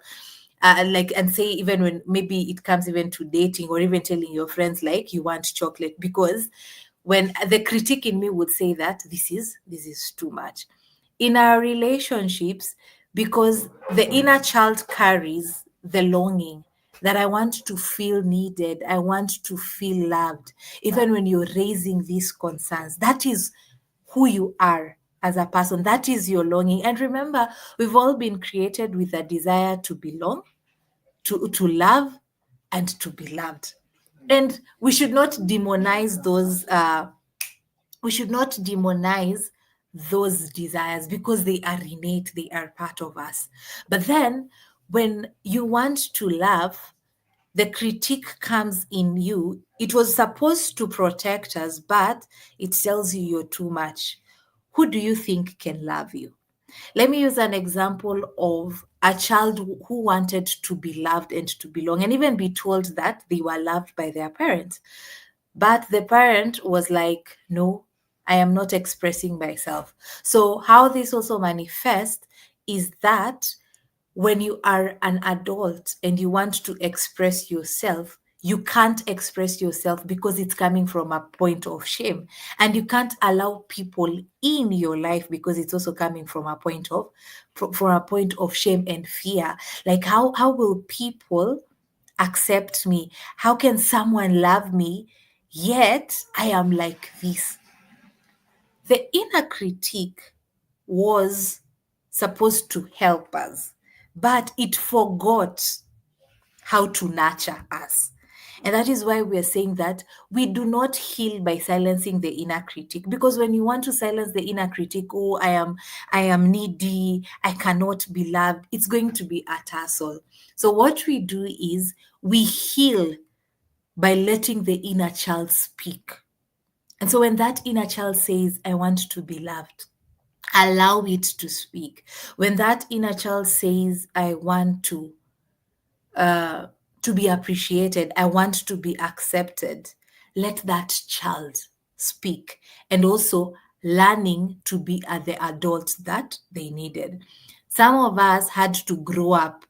Like, and say, even when maybe it comes even to dating or even telling your friends like you want chocolate, because when the critic in me would say that this is too much in our relationships, because the inner child carries the longing that I want to feel needed, I want to feel loved. Even when you're raising these concerns, that is who you are as a person, that is your longing. And remember, we've all been created with a desire to belong, to love, and to be loved. And we should not demonize those desires, because they are innate, they are part of us. But then when you want to love, the critique comes in you. It was supposed to protect us, but it tells you you're too much. who do you think can love you? Let me use an example of a child who wanted to be loved and to belong and even be told that they were loved by their parents. But the parent was like, no, I am not expressing myself. So, how this also manifests is that when you are an adult and you want to express yourself, you can't express yourself because it's coming from a point of shame. And you can't allow people in your life because it's also coming from a point of from a point of shame and fear. Like how will people accept me? How can someone love me yet I am like this? The inner critique was supposed to help us, but it forgot how to nurture us. And that is why we're saying that we do not heal by silencing the inner critic. Because when you want to silence the inner critic, oh, I am needy, I cannot be loved, it's going to be a tussle. So what we do is we heal by letting the inner child speak. And so when that inner child says, I want to be loved, allow it to speak. When that inner child says, I want to be appreciated, I want to be accepted, let that child speak. And also learning to be the adult that they needed. Some of us had to grow up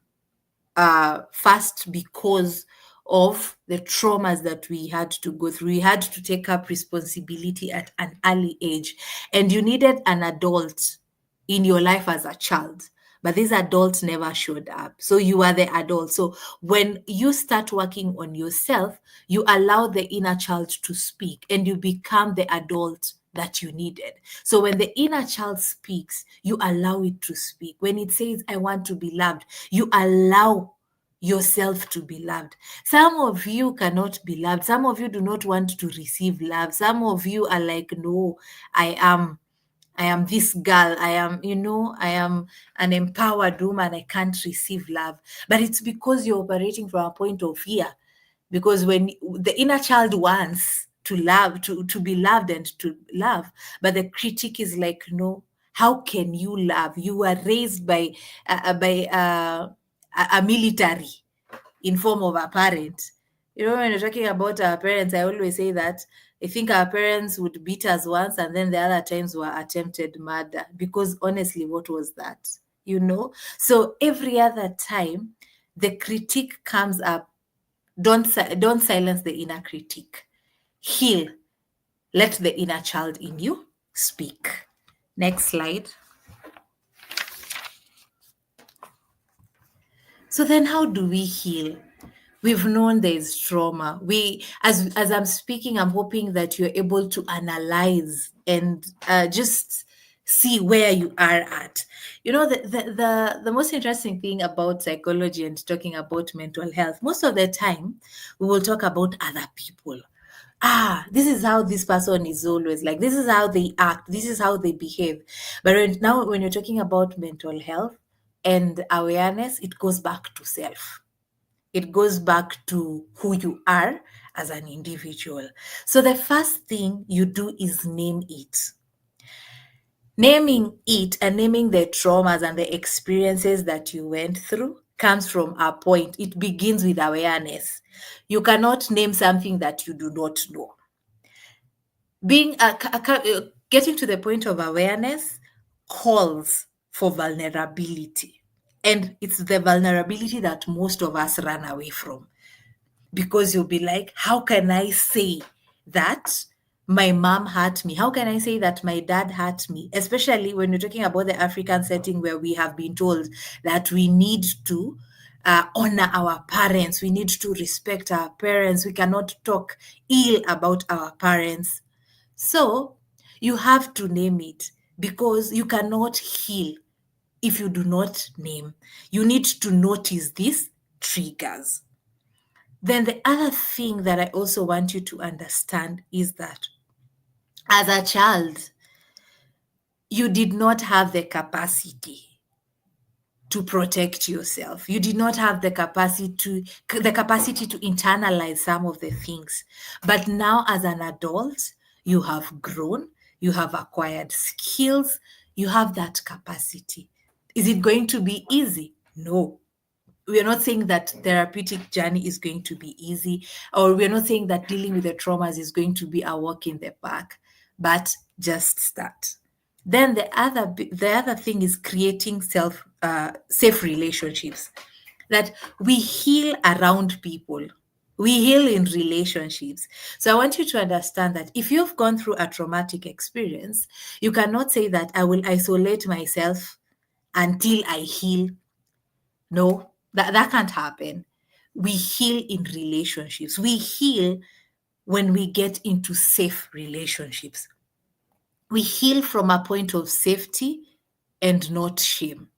fast because of the traumas that we had to go through. We had to take up responsibility at an early age, and you needed an adult in your life as a child. But these adults never showed up. So you are the adult. So when you start working on yourself, you allow the inner child to speak and you become the adult that you needed. So when the inner child speaks, you allow it to speak. When it says, I want to be loved, you allow yourself to be loved. Some of you cannot be loved. Some of you do not want to receive love. Some of you are like, no, I am. I am this girl. I am, I am an empowered woman. I can't receive love. But it's because you're operating from a point of fear. Because when the inner child wants to love, to be loved and to love, but the critic is like, no, how can you love? You were raised by a military in form of a parent. When you're talking about our parents, I always say that I think our parents would beat us once and then the other times were attempted murder. Because honestly, what was that? So every other time the critique comes up, don't silence the inner critique. Heal. Let the inner child in you speak. Next slide. So then how do we heal? We've known there is trauma. As I'm speaking, I'm hoping that you're able to analyze and just see where you are at. The most interesting thing about psychology and talking about mental health, most of the time we will talk about other people. This is how this person is always like, this is how they act, this is how they behave. But now when you're talking about mental health and awareness, it goes back to self. It goes back to who you are as an individual. So the first thing you do is name it. Naming it and naming the traumas and the experiences that you went through comes from a point. It begins with awareness. You cannot name something that you do not know. Getting to the point of awareness calls for vulnerability. And it's the vulnerability that most of us run away from. Because you'll be like, how can I say that my mom hurt me? How can I say that my dad hurt me? Especially when you're talking about the African setting where we have been told that we need to honor our parents, we need to respect our parents, we cannot talk ill about our parents. So you have to name it because you cannot heal if you do not name. You need to notice these triggers. Then the other thing that I also want you to understand is that as a child, you did not have the capacity to protect yourself. You did not have the capacity to internalize some of the things. But now as an adult, you have grown, you have acquired skills, you have that capacity. Is it going to be easy? No. We are not saying that therapeutic journey is going to be easy, or we're not saying that dealing with the traumas is going to be a walk in the park, but just start. Then the other thing is creating safe relationships, that we heal around people. We heal in relationships. So I want you to understand that if you've gone through a traumatic experience, you cannot say that I will isolate myself until I heal. No, that can't happen. We heal in relationships. We heal when we get into safe relationships. We heal from a point of safety and not shame.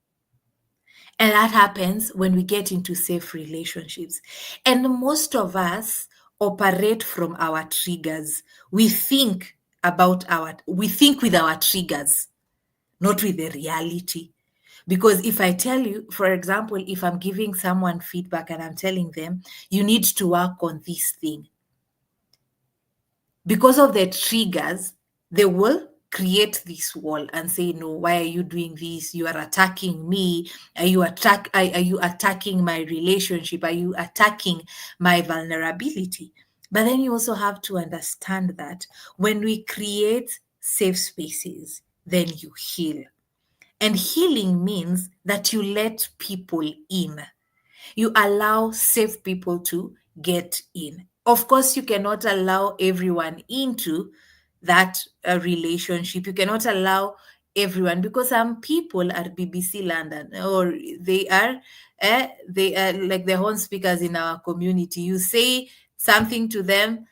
And that happens when we get into safe relationships. And most of us operate from our triggers. We think with our triggers, not with the reality. Because if I tell you, for example, if I'm giving someone feedback and I'm telling them, you need to work on this thing, because of the triggers, they will create this wall and say, no, why are you doing this? You are attacking me. Are you attacking my relationship? Are you attacking my vulnerability? But then you also have to understand that when we create safe spaces, then you heal. And healing means that you let people in. You allow safe people to get in. Of course, you cannot allow everyone into that relationship. You cannot allow everyone, because some people are BBC London, or they are like the horn speakers in our community. You say something to them,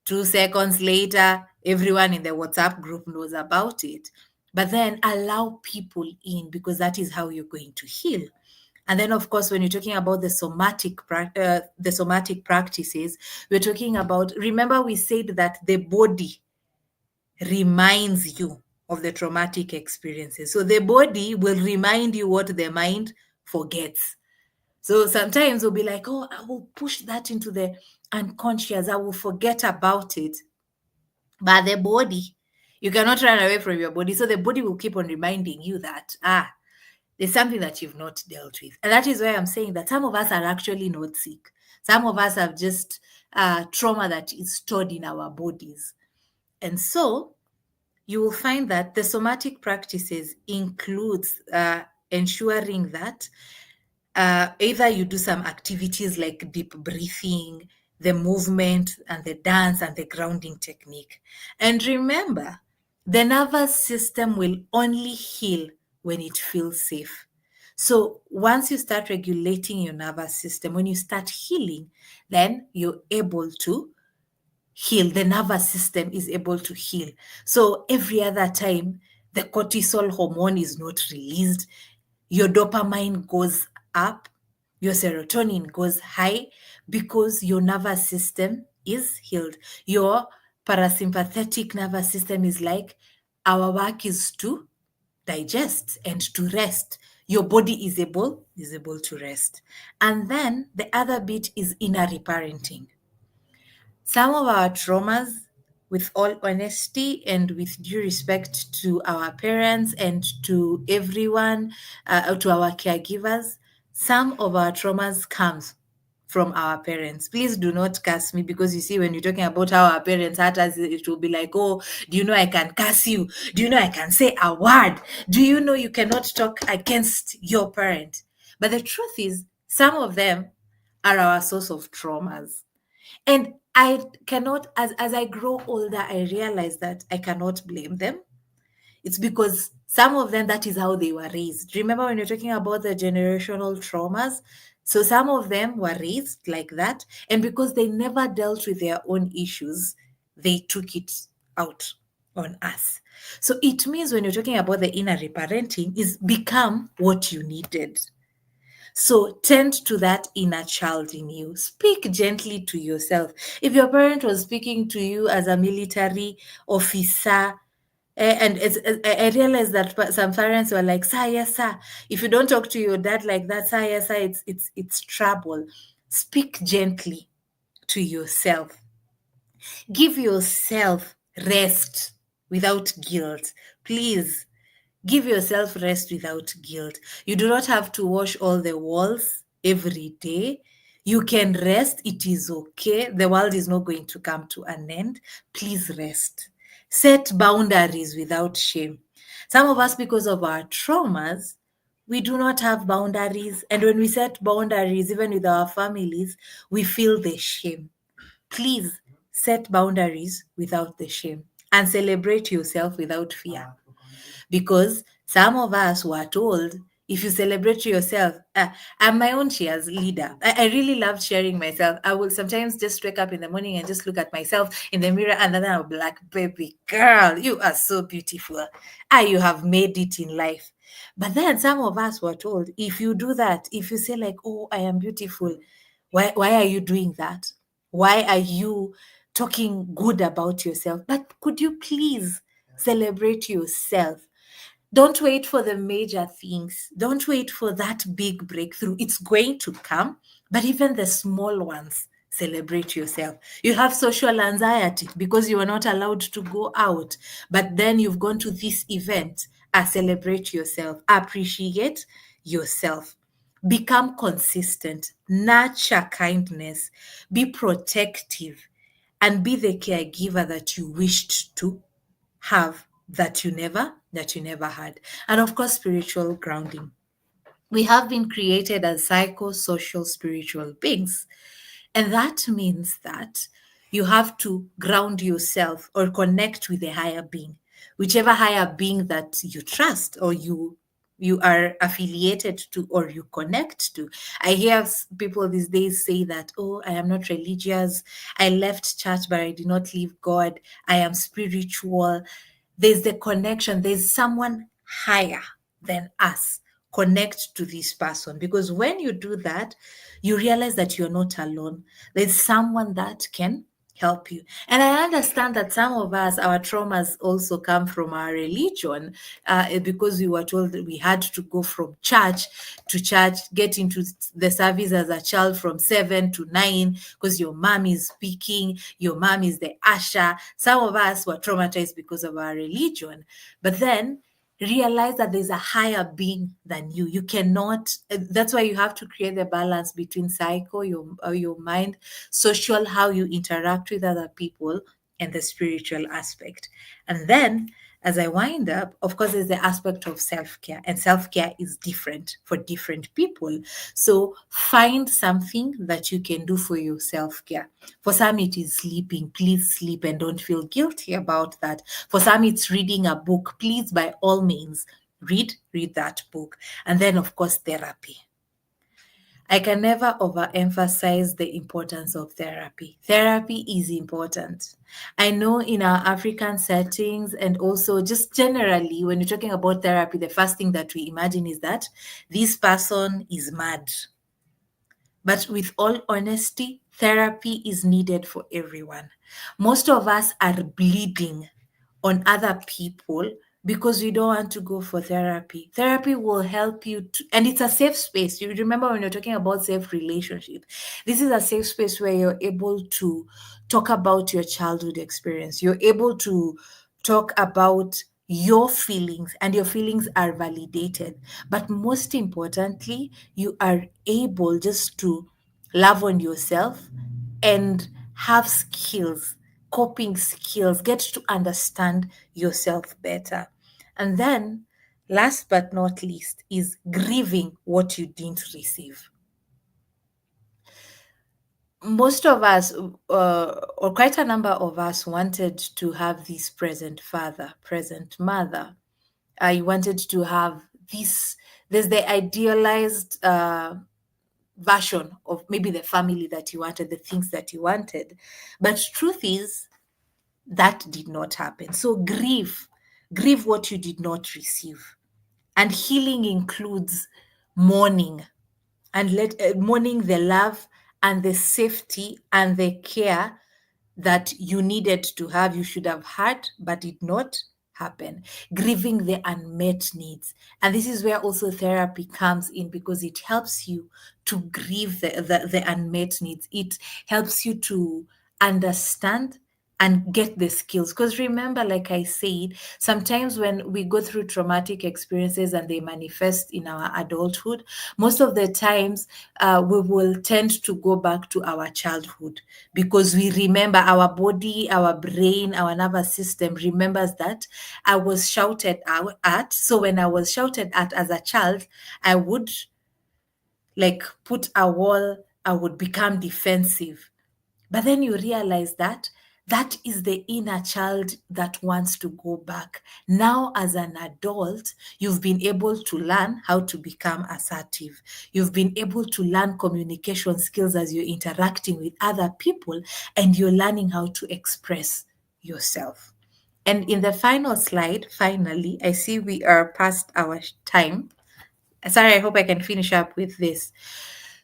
2 seconds later, everyone in the WhatsApp group knows about it. But then allow people in, because that is how you're going to heal. And then, of course, when you're talking about the somatic practices, we're talking about. Remember, we said that the body reminds you of the traumatic experiences. So the body will remind you what the mind forgets. So sometimes we'll be like, oh, I will push that into the unconscious. I will forget about it. But the body, you cannot run away from your body. So the body will keep on reminding you that, there's something that you've not dealt with. And that is why I'm saying that some of us are actually not sick. Some of us have just trauma that is stored in our bodies. And so you will find that the somatic practices includes ensuring that either you do some activities like deep breathing, the movement, and the dance and the grounding technique. And remember, the nervous system will only heal when it feels safe. So once you start regulating your nervous system, when you start healing, then you're able to heal. The nervous system is able to heal. So every other time the cortisol hormone is not released, your dopamine goes up, your serotonin goes high, because your nervous system is healed. Your parasympathetic nervous system is like, our work is to digest and to rest. Your body is able to rest. And then the other bit is inner reparenting. Some of our traumas, with all honesty and with due respect to our parents and to everyone, to our caregivers, some of our traumas comes from our parents. Please do not curse me, because you see, when you're talking about how our parents hurt us, it will be like, oh, do you know I can curse you? Do you know I can say a word? Do you know you cannot talk against your parent? But the truth is, some of them are our source of traumas. And I cannot, as I grow older, I realize that I cannot blame them. It's because some of them, that is how they were raised. Remember when you're talking about the generational traumas? So some of them were raised like that. And because they never dealt with their own issues, they took it out on us. So it means when you're talking about the inner reparenting, is become what you needed. So tend to that inner child in you. Speak gently to yourself. If your parent was speaking to you as a military officer, and I realized that some parents were like, sir, yes, sir. If you don't talk to your dad like that, sir, yes, sir, it's trouble. Speak gently to yourself. Give yourself rest without guilt. Please give yourself rest without guilt. You do not have to wash all the walls every day. You can rest. It is okay. The world is not going to come to an end. Please rest. Set boundaries without shame. Some of us, because of our traumas, we do not have boundaries. And when we set boundaries, even with our families, we feel the shame. Please set boundaries without the shame and celebrate yourself without fear, because some of us were told if you celebrate yourself, I'm my own cheers leader. I really love sharing myself. I will sometimes just wake up in the morning and just look at myself in the mirror, and then I'll be like, baby girl, you are so beautiful. You have made it in life. But then some of us were told if you do that, if you say, like, oh, I am beautiful, why are you doing that? Why are you talking good about yourself? But could you please celebrate yourself? Don't wait for the major things. Don't wait for that big breakthrough. It's going to come, but even the small ones, celebrate yourself. You have social anxiety because you are not allowed to go out, but then you've gone to this event. Celebrate yourself. Appreciate yourself. Become consistent. Nurture kindness. Be protective, and be the caregiver that you wished to have, that you never had. And of course, spiritual grounding. We have been created as psychosocial spiritual beings, and that means that you have to ground yourself or connect with a higher being, whichever higher being that you trust or you are affiliated to or you connect to. I hear people these days say that, oh, I am not religious. I left church, but I did not leave God. I am spiritual. There's the connection. There's someone higher than us. Connect to this person, because when you do that, you realize that you're not alone. There's someone that can help you. And I understand that some of us, our traumas also come from our religion, because we were told that we had to go from church to church, get into the service as a child from 7 to 9, because your mom is speaking, your mom is the usher. Some of us were traumatized because of our religion. But then realize that there's a higher being than you. You cannot, that's why you have to create the balance between psycho, your mind, social, how you interact with other people, and the spiritual aspect. And then as I wind up, of course, there's the aspect of self care, and self care is different for different people. So find something that you can do for your self care. For some, it is sleeping. Please sleep and don't feel guilty about that. For some, it's reading a book. Please, by all means, read that book. And then, of course, therapy. I can never overemphasize the importance of therapy. Therapy is important. I know in our African settings, and also just generally, when you're talking about therapy, the first thing that we imagine is that this person is mad. But with all honesty, therapy is needed for everyone. Most of us are bleeding on other people because we don't want to go for therapy. Therapy will help you to, and it's a safe space. You remember when you're talking about safe relationship, this is a safe space where you're able to talk about your childhood experience. You're able to talk about your feelings, and your feelings are validated. But most importantly, you are able just to love on yourself and have skills, coping skills, get to understand yourself better. And then, last but not least, is grieving what you didn't receive. Most of us, or quite a number of us, wanted to have this present father, present mother. I wanted to have this, there's the idealized version of maybe the family that you wanted, the things that you wanted. But truth is, that did not happen. So grieve what you did not receive. And healing includes mourning, and let mourning the love and the safety and the care that you needed to have, you should have had, but did not happen. Grieving the unmet needs. And this is where also therapy comes in, because it helps you to grieve the unmet needs. It helps you to understand and get the skills. Because remember, like I said, sometimes when we go through traumatic experiences and they manifest in our adulthood, most of the times we will tend to go back to our childhood because we remember, our body, our brain, our nervous system remembers that I was shouted out at. So when I was shouted at as a child, I would like put a wall, I would become defensive. But then you realize that that is the inner child that wants to go back. Now, as an adult, you've been able to learn how to become assertive. You've been able to learn communication skills as you're interacting with other people, and you're learning how to express yourself. And in the final slide, finally, I see we are past our time. Sorry, I hope I can finish up with this.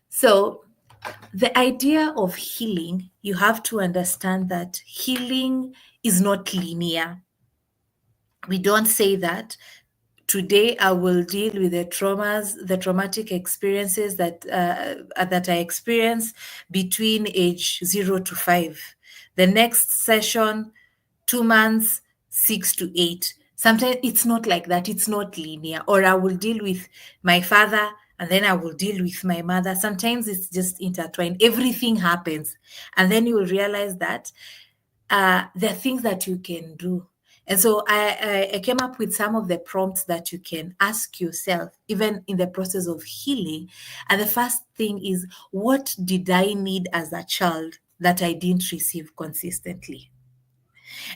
So, the idea of healing, you have to understand that healing is not linear. We don't say that today I will deal with the traumas, the traumatic experiences that I experience between age 0 to 5. The next session, 2 months, 6 to 8. Sometimes it's not like that. It's not linear. Or I will deal with my father and then I will deal with my mother. Sometimes it's just intertwined. Everything happens. And then you will realize that there are things that you can do. And so I came up with some of the prompts that you can ask yourself, even in the process of healing. And the first thing is, what did I need as a child that I didn't receive consistently?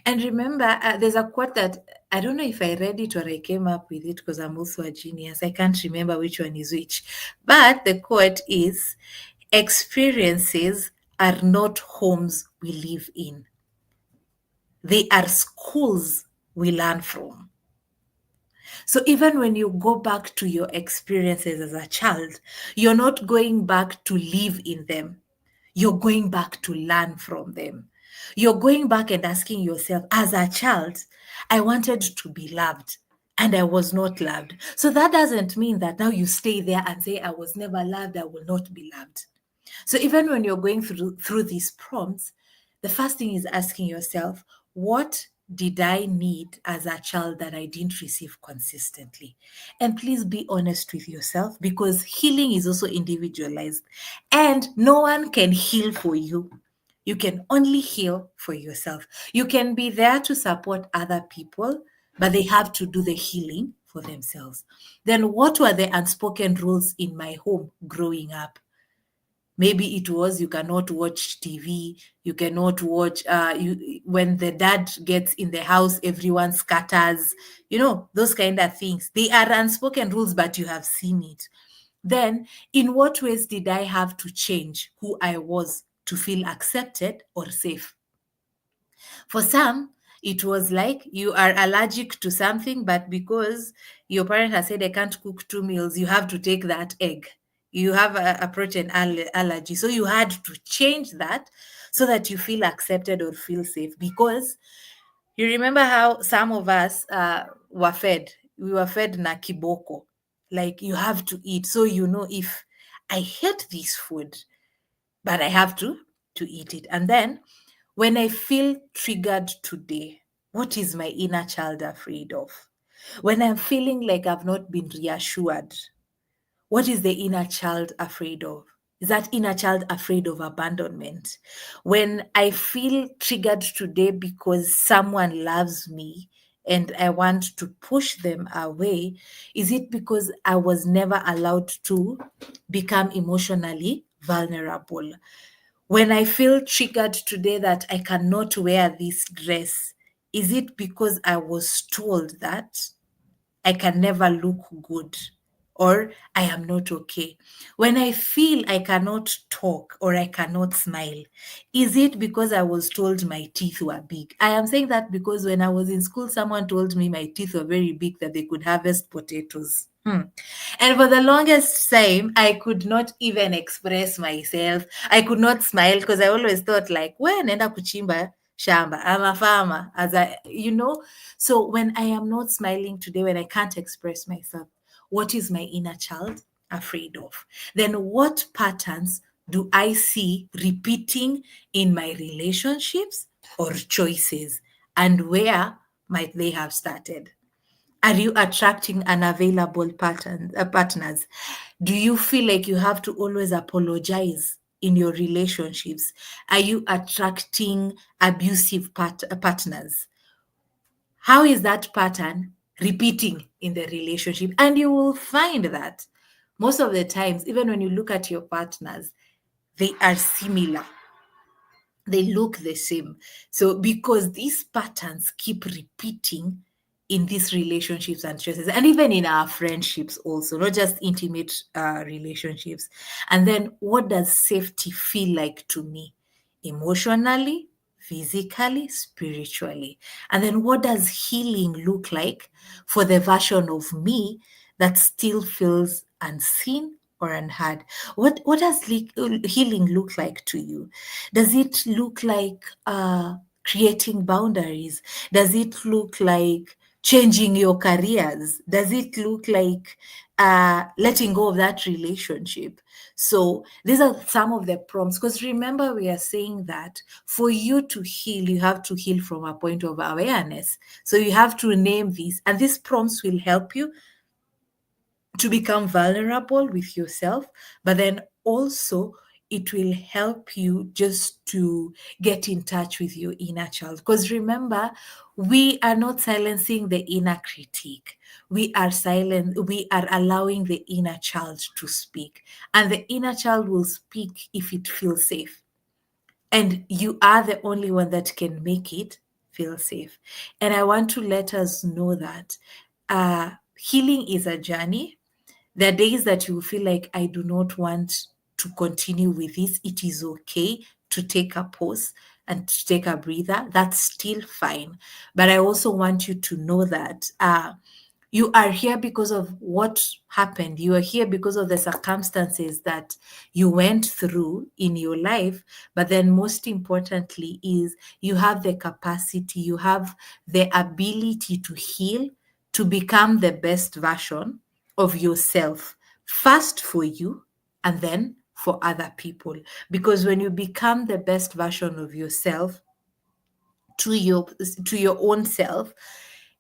And remember, there's a quote that I don't know if I read it or I came up with it because I'm also a genius. I can't remember which one is which. But the quote is, experiences are not homes we live in, they are schools we learn from. So even when you go back to your experiences as a child, you're not going back to live in them. You're going back to learn from them. You're going back and asking yourself, as a child, I wanted to be loved and I was not loved. So that doesn't mean that now you stay there and say, I was never loved, I will not be loved. So even when you're going through these prompts, the first thing is asking yourself, what did I need as a child that I didn't receive consistently? And please be honest with yourself, because healing is also individualized and no one can heal for you. You can only heal for yourself. You can be there to support other people, but they have to do the healing for themselves. Then, what were the unspoken rules in my home growing up? Maybe it was you cannot watch TV, you cannot watch when the dad gets in the house, everyone scatters, those kind of things. They are unspoken rules, but you have seen it. Then, in what ways did I have to change who I was to feel accepted or safe? For some, it was like you are allergic to something, but because your parent has said, I can't cook 2 meals, you have to take that egg. You have a protein allergy. So you had to change that so that you feel accepted or feel safe. Because you remember how some of us were fed? We were fed na kiboko. Like you have to eat. So if I hate this food, but I have to eat it. And then when I feel triggered today, what is my inner child afraid of? When I'm feeling like I've not been reassured, what is the inner child afraid of? Is that inner child afraid of abandonment? When I feel triggered today because someone loves me and I want to push them away, is it because I was never allowed to become emotionally vulnerable? When I feel triggered today that I cannot wear this dress, is it because I was told that I can never look good or I am not okay? When I feel I cannot talk or I cannot smile, is it because I was told my teeth were big? I am saying that because when I was in school, someone told me my teeth were very big, that they could harvest potatoes. And for the longest time, I could not even express myself. I could not smile because I always thought like, when nenda kuchimba shamba, I'm a farmer. So when I am not smiling today, when I can't express myself, what is my inner child afraid of? Then what patterns do I see repeating in my relationships or choices? And where might they have started? Are you attracting unavailable partners? Do you feel like you have to always apologize in your relationships? Are you attracting abusive partners? How is that pattern repeating in the relationship? And you will find that most of the times, even when you look at your partners, they are similar, they look the same. So because these patterns keep repeating in these relationships and choices, and even in our friendships also, not just intimate relationships. And then what does safety feel like to me, emotionally, physically, spiritually? And then what does healing look like for the version of me that still feels unseen or unheard? What does healing look like to you? Does it look like creating boundaries? Does it look like changing your careers? Does it look like letting go of that relationship? So these are some of the prompts. Because remember, we are saying that for you to heal, you have to heal from a point of awareness. So you have to name these, and these prompts will help you to become vulnerable with yourself, but then also it will help you just to get in touch with your inner child. Because remember, we are not silencing the inner critique. We are allowing the inner child to speak. And the inner child will speak if it feels safe. And you are the only one that can make it feel safe. And I want to let us know that healing is a journey. There are days that you feel like, I do not want to continue with this. It is okay to take a pause and to take a breather. That's still fine. But I also want you to know that you are here because of what happened. You are here because of the circumstances that you went through in your life. But then, most importantly, is you have the capacity, you have the ability to heal, to become the best version of yourself, first for you and then for other people. Because when you become the best version of yourself, to your own self,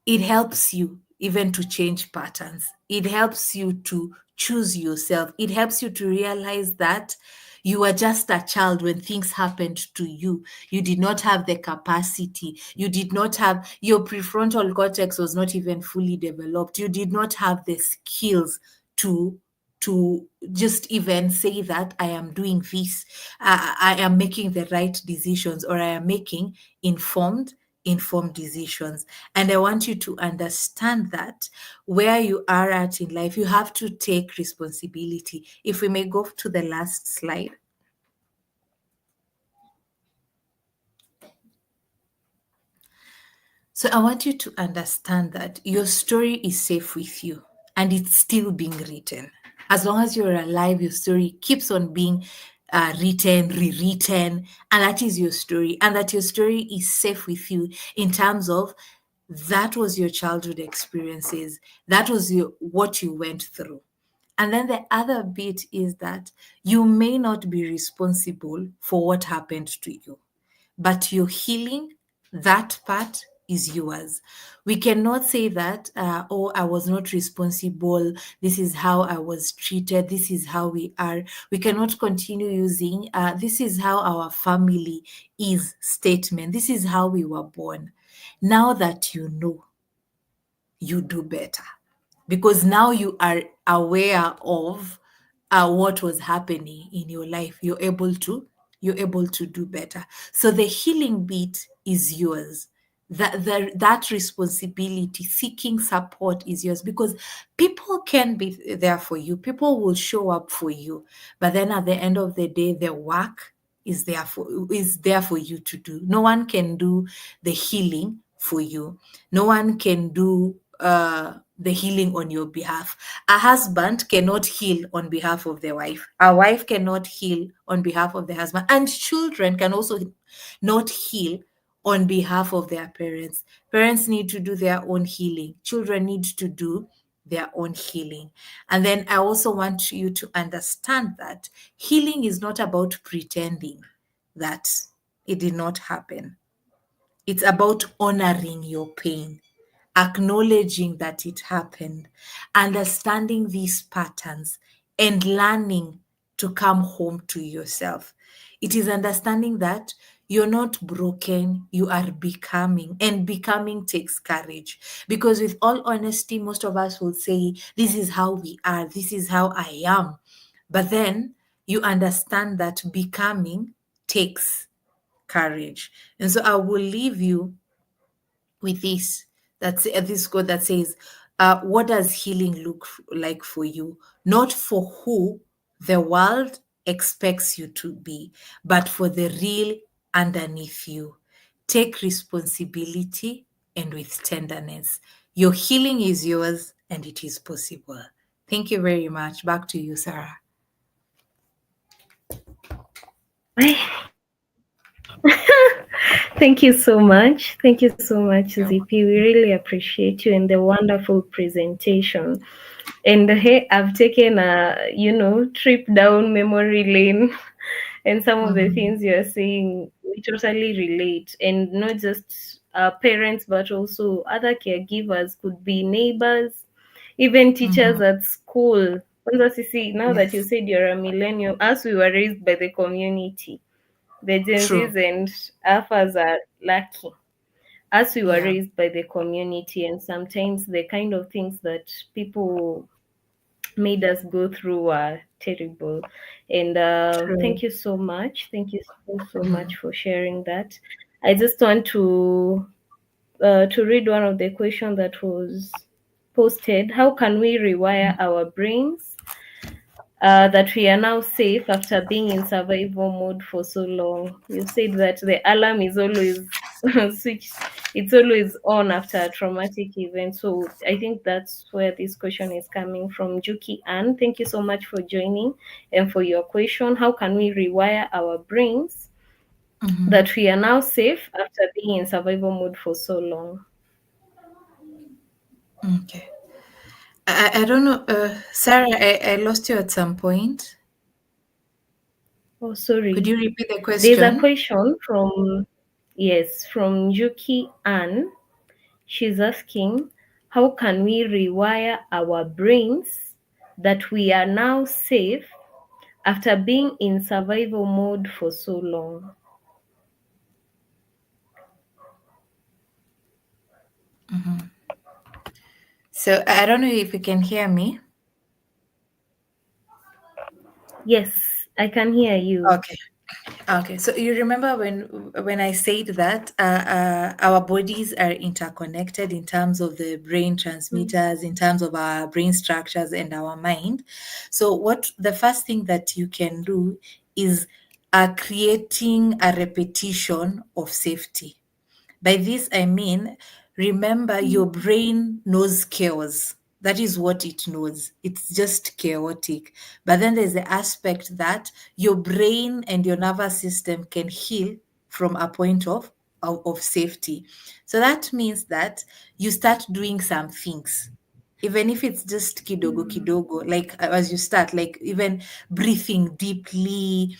it helps you even to change patterns. It helps you to choose yourself. It helps you to realize that you were just a child when things happened to you. You did not have the capacity. You did not have, your prefrontal cortex was not even fully developed. You did not have the skills to just even say that I am doing this, I am making the right decisions, or I am making informed decisions. And I want you to understand that where you are at in life, you have to take responsibility. If we may go to the last slide. So I want you to understand that your story is safe with you and it's still being written. As long as you're alive, your story keeps on being written, rewritten, and that is your story. And that your story is safe with you in terms of that was your childhood experiences, that was what you went through. And then the other bit is that you may not be responsible for what happened to you, but your healing, that part is yours. We cannot say that, oh, I was not responsible. This is how I was treated. This is how we are. We cannot continue using, this is how our family is statement. This is how we were born. Now that you know, you do better because now you are aware of what was happening in your life. You're able to do better. So the healing bit is yours. That responsibility, seeking support is yours, because people can be there for you, people will show up for you, but then at the end of the day, the work is there for you to do. No one can do the healing for you. No one can do the healing on your behalf. A husband cannot heal on behalf of the wife. A wife cannot heal on behalf of the husband. And children can also not heal on behalf of their parents. Parents need to do their own healing. Children need to do their own healing. And then I also want you to understand that healing is not about pretending that it did not happen. It's about honoring your pain, acknowledging that it happened, understanding these patterns, and learning to come home to yourself. It is understanding that you're not broken, you are becoming, and becoming takes courage. Because, with all honesty, most of us will say, this is how we are, this is how I am. But then you understand that becoming takes courage. And so I will leave you with this, that's this quote that says, what does healing look like for you, not for who the world expects you to be, but for the real underneath you. Take responsibility, and with tenderness, your healing is yours and it is possible. Thank you very much. Back to you, Sarah. Thank you so much. Thank you so much, Yeah. Zippy. We really appreciate you and the wonderful presentation. And hey, I've taken a trip down memory lane, and some of the Mhm. things you're saying we totally relate, and not just parents but also other caregivers, could be neighbors, even teachers Mhm. at school. Kwanza sisi, now that you Yes, said you're a millennial, as we were raised by the community, the Gen true. Zs and Alphas are lucky, as we were Yeah, raised by the community, and sometimes the kind of things that people made us go through were terrible. And true. thank you so much. Thank you so, so much Mhm. for sharing that. I just want to read one of the questions that was posted. How can we rewire our brains that we are now safe after being in survival mode for so long? You said that the alarm is always switched, it's always on after a traumatic event. So I think that's where this question is coming from. Juki Ann, thank you so much for joining and for your question. How can we rewire our brains Mhm. that we are now safe after being in survival mode for so long? Okay. I don't know, Sarah, I lost you at some point. Oh, Could sorry. you repeat the There's a question? question from, yes, from Juki Ann. She's asking, how can we rewire our brains that we are now safe after being in survival mode for so long? So I don't know if you can hear me. Yes, I can hear you. Okay. Okay. So you remember when I said that our bodies are interconnected in terms of the brain Mm, transmitters, in terms of our brain structures and our mind. So what the first thing that you can do is creating a repetition of safety. By this, I mean, remember, your mm, brain knows chaos. That is what it knows. It's just chaotic. But then there's the aspect that your brain and your nervous system can heal from a point of safety. So that means that you start doing some things, even if it's just kidogo mm, kidogo, like as you start, like even breathing deeply,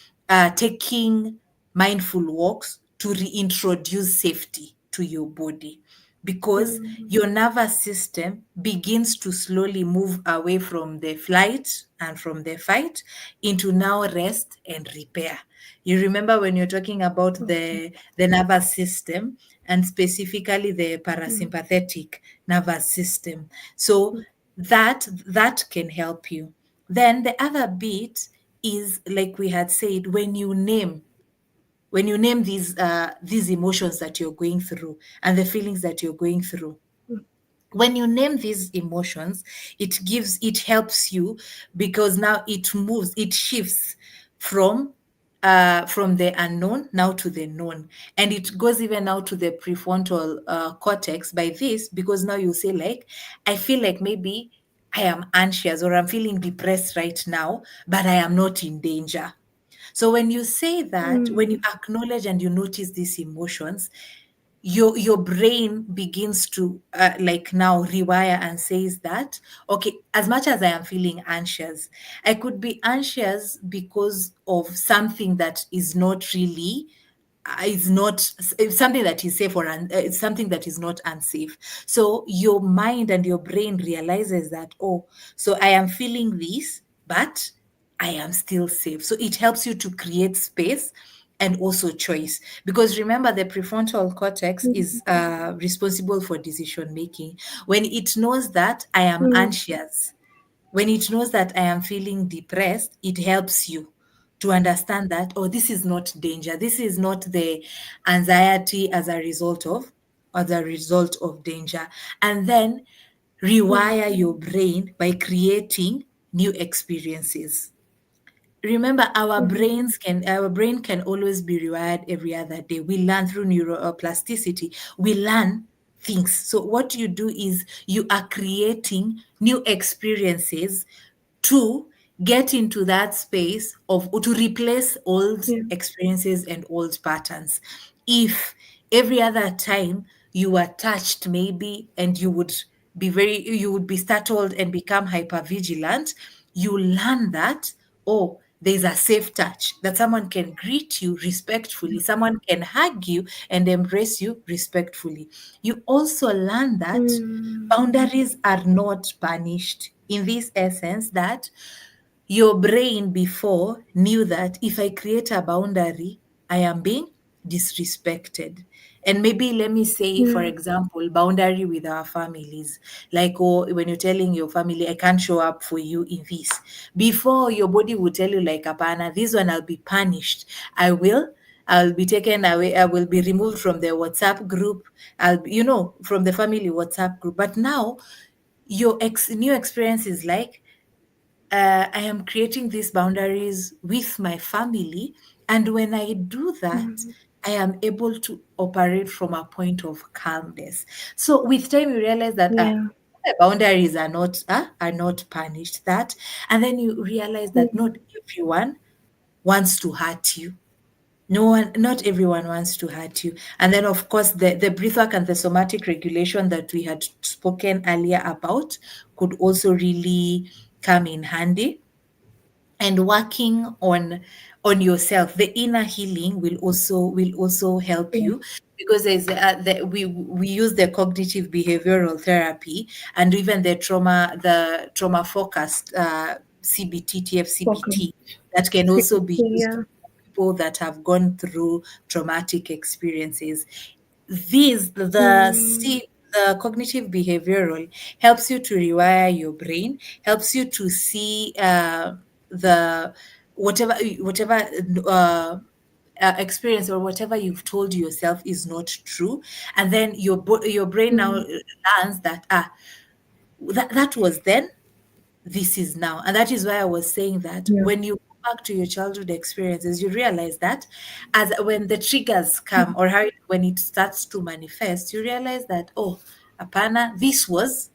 taking mindful walks to reintroduce safety to your body, because mm, your nervous system begins to slowly move away from the flight and from the fight into now rest and repair. You remember when you're talking about okay. the nervous system, and specifically the Mm, parasympathetic nervous system. So mm, that can help you. Then the other bit is, like we had said, when you name these emotions that you're going through and the feelings that you're going through. mm, When you name these emotions, it helps you, because now it shifts from from the unknown now to the known, and it goes even now to the prefrontal cortex. By this, because now you say, like, I feel like maybe I am anxious or I'm feeling depressed right now, but I am not in danger. So when you say that, when you mm, acknowledge and you notice these emotions, your brain begins to like now rewire and says that, okay, as much as I am feeling anxious, I could be anxious because of something that is not really is not it's something that is safe, or it's something that is not unsafe. So your mind and your brain realizes that, oh, so I am feeling this, but I am still safe. So it helps you to create space and also choice, because remember, the prefrontal cortex Mm, is responsible for decision making. When it knows that I am mm, anxious, when it knows that I am feeling depressed, it helps you to understand that, oh, this is not danger. This is not the anxiety as a result of danger. And then mm, rewire your brain by creating new experiences. Remember, mhm, our brain can always be rewired every other day. We learn through neuroplasticity. We learn things. So what you do is you are creating new experiences to get into that space of, or to replace old yeah, experiences and old patterns. If every other time you were touched, maybe, and you would be startled and become hyper vigilant, you learn that, oh, there's a safe touch, that someone can greet you respectfully, someone can hug you and embrace you respectfully. You also learn that mm, boundaries are not punished, in this essence that your brain before knew that if I create a boundary, I am being disrespected. And maybe let me say, for mm, example, boundary with our families. Like, oh, when you're telling your family, I can't show up for you in this. Before, your body will tell you, like, Apana, this one I'll be punished. I'll be taken away. I will be removed from the WhatsApp group. From the family WhatsApp group. But now, your new experience is like, I am creating these boundaries with my family. And when I do that, mm, I am able to operate from a point of calmness. So with time, you realize that yeah, the boundaries are not punished. That, and then you realize that mm, not everyone wants to hurt you. No one, not everyone wants to hurt you. And then, of course, the breathwork and the somatic regulation that we had spoken earlier about could also really come in handy. And working on yourself, the inner healing will also help yeah, you, because we use the cognitive behavioral therapy, and even the trauma focused CBT, focus, TFCBT, that can also CPT, be used yeah, for people that have gone through traumatic experiences. These mm, the cognitive behavioral helps you to rewire your brain, helps you to see the whatever experience or whatever you've told yourself is not true, and then your brain now mm, learns that, that was then, this is now. And that is why I was saying that yeah, when you go back to your childhood experiences, you realize that, as when the triggers come, or when it starts to manifest, you realize that, oh, apana, this was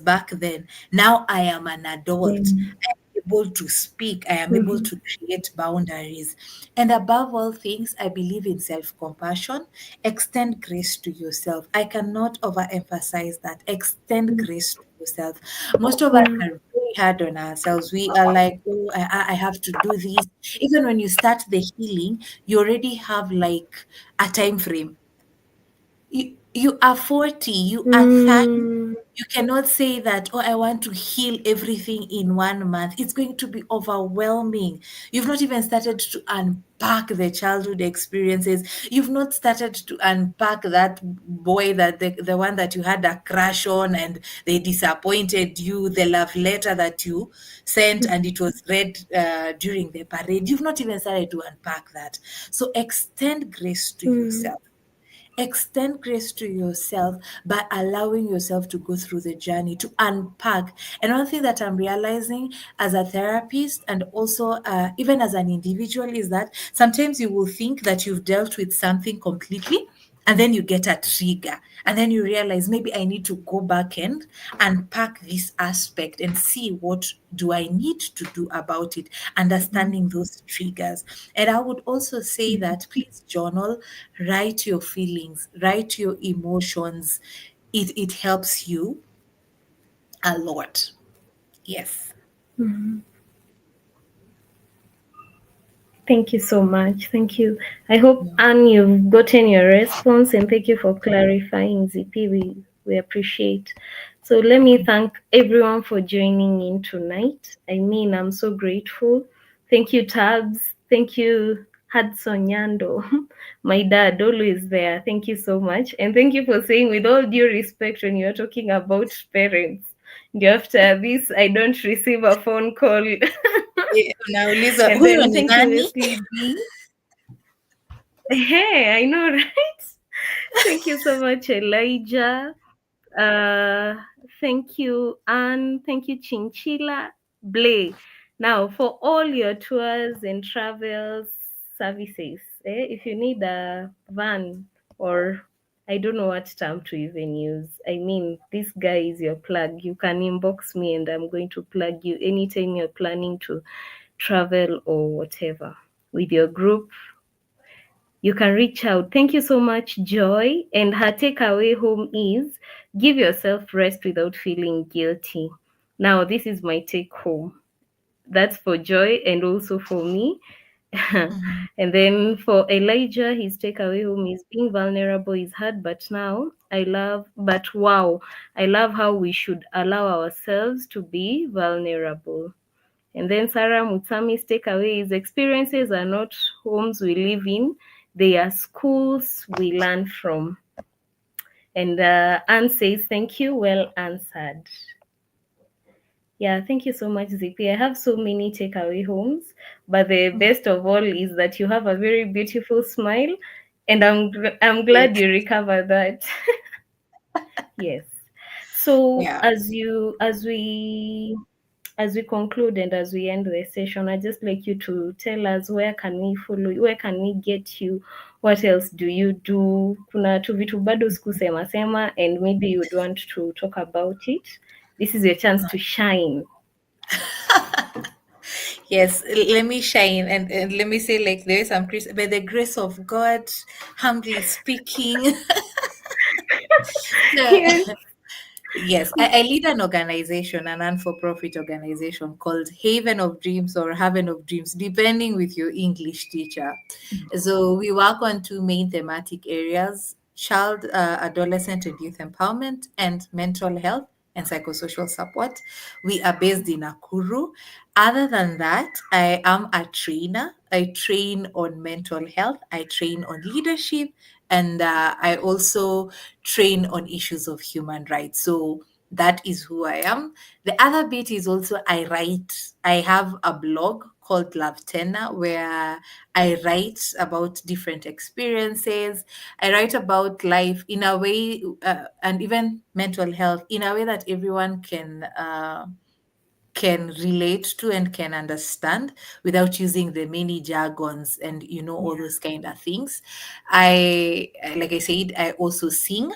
back then. Now I am an adult. mm, I am able to speak. I am able mhm, to create boundaries. And above all things, I believe in self-compassion. Extend grace to yourself. I cannot overemphasize that. Extend mm, grace to yourself. Most of us yeah, are very hard on ourselves. We are like, oh, I have to do this. Even when you start the healing, you already have like a time frame. You are 40, you are 30. mm, You cannot say that, oh, I want to heal everything in 1 month. It's going to be overwhelming. You've not even started to unpack the childhood experiences. You've not started to unpack that boy, that the one that you had a crush on and they disappointed you, the love letter that you sent and it was read during the parade. You've not even started to unpack that. So extend grace to mm, yourself. Extend grace to yourself by allowing yourself to go through the journey, to unpack. And one thing that I'm realizing as a therapist, and also even as an individual, is that sometimes you will think that you've dealt with something completely, and then you get a trigger, and then you realize maybe I need to go back and unpack this aspect and see what do I need to do about it, understanding those triggers. And I would also say that please journal, write your feelings, write your emotions. It helps you a lot. Yes. Thank you so much. Thank you. I hope, Anne, you've gotten your response, and thank you for clarifying, ZP. We appreciate. So let me thank everyone for joining in tonight. I mean, I'm so grateful. Thank you, Tabs. Thank you, Hudson Yando, my dad, always there. Thank you so much. And thank you for saying, with all due respect, when you're talking about parents, and after this, I don't receive a phone call. Nauliza And huyo then ni thank you, nani? Wesley B. Hey, I know, right? Thank you so much, Elijah. Uh, Thank you, Anne. Thank you, Chinchilla Blay. Now, for all your tours and travels services, if you need a van, or I don't know what term to even use. I mean, this guy is your plug. You can inbox me and I'm going to plug you anytime you're planning to travel or whatever with your group. You can reach out. Thank you so much, Joy. And her takeaway home is give yourself rest without feeling guilty. Now, this is my take home. That's for Joy and also for me. Mhm. And then for Elijah, his takeaway home is being vulnerable is hard, but now but wow, I love how we should allow ourselves to be vulnerable. And then Sarah Mutsami's takeaway is experiences are not homes we live in, they are schools we learn from. And Anne says, thank you, well answered. Yeah, thank you so much, Zippy. I have so many takeaway homes, but the best of all is that you have a very beautiful smile, and I'm Yes. glad you recovered that. Yes. So Yeah. as we conclude and as we end the session, I just like you to tell us where can we follow you, where can we get you, what else do you do? Kuna tu vitu bado sikusema sema, and maybe you'd want to talk about it. This is your chance to shine. Yes, let me shine and let me say, like, there is some grace, by the grace of God, humbly speaking. So, Yes. yes, I lead an organization, an non-for-profit organization called Haven of Dreams or Haven of Dreams, depending with your English teacher. So we work on two main thematic areas: child, adolescent, and youth empowerment, and mental health and psychosocial support. We are based in Nakuru. Other than that, I am a trainer. I train on mental health, I train on leadership, and I also train on issues of human rights. So that is who I am. The other bit is also I write. I have a blog called Love Tenna where I write about different experiences. I write about life in a way, and even mental health in a way that everyone can relate to and can understand without using the many jargons and all Yeah. those kind of things. I Like I said, I also sing.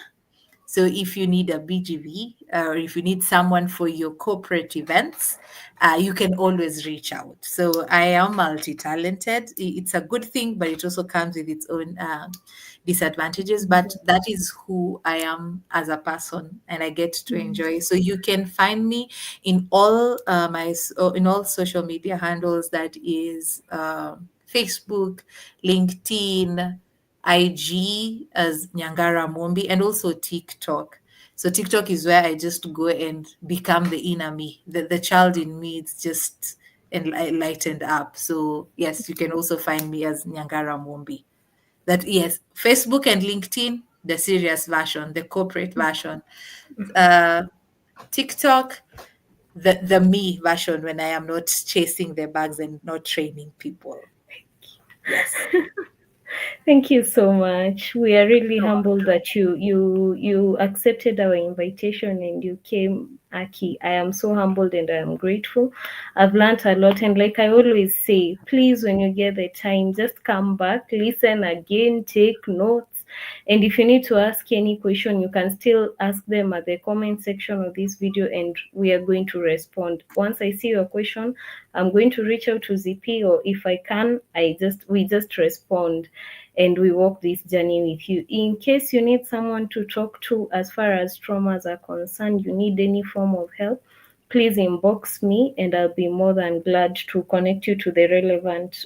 So if you need a BGV or if you need someone for your corporate events, you can always reach out. So I am multi-talented. It's a good thing, but it also comes with its own disadvantages. But that is who I am as a person, and I get to enjoy. So you can find me in all in all social media handles. That is Facebook, LinkedIn, IG as Nyangara Mombi, and also TikTok. So TikTok is where I just go and become the inner me. The child in me is just lightened up. So yes, you can also find me as Nyangara Mombi. That yes, Facebook and LinkedIn, the serious version, the corporate version. Uh, TikTok, the me version when I am not chasing the bags and not training people. Yes. Thank you so much. We are really humbled that you accepted our invitation and you came, Aki. I am so humbled and I am grateful. I've learned a lot, and like I always say, please, when you get the time, just come back, listen again, take notes. And if you need to ask any question, you can still ask them at the comment section of this video, and we are going to respond. Once I see your question, I'm going to reach out to ZP, or if I can, we just respond and we walk this journey with you. In case you need someone to talk to as far as traumas are concerned, you need any form of help, please inbox me and I'll be more than glad to connect you to the relevant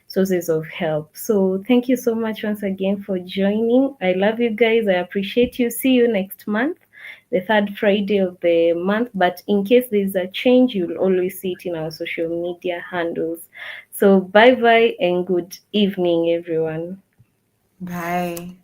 sources of help. So thank you so much once again for joining. I love you guys. I appreciate you. See you next month, the third Friday of the month. But in case there's a change, you'll always see it in our social media handles. So bye bye and good evening, everyone. Bye.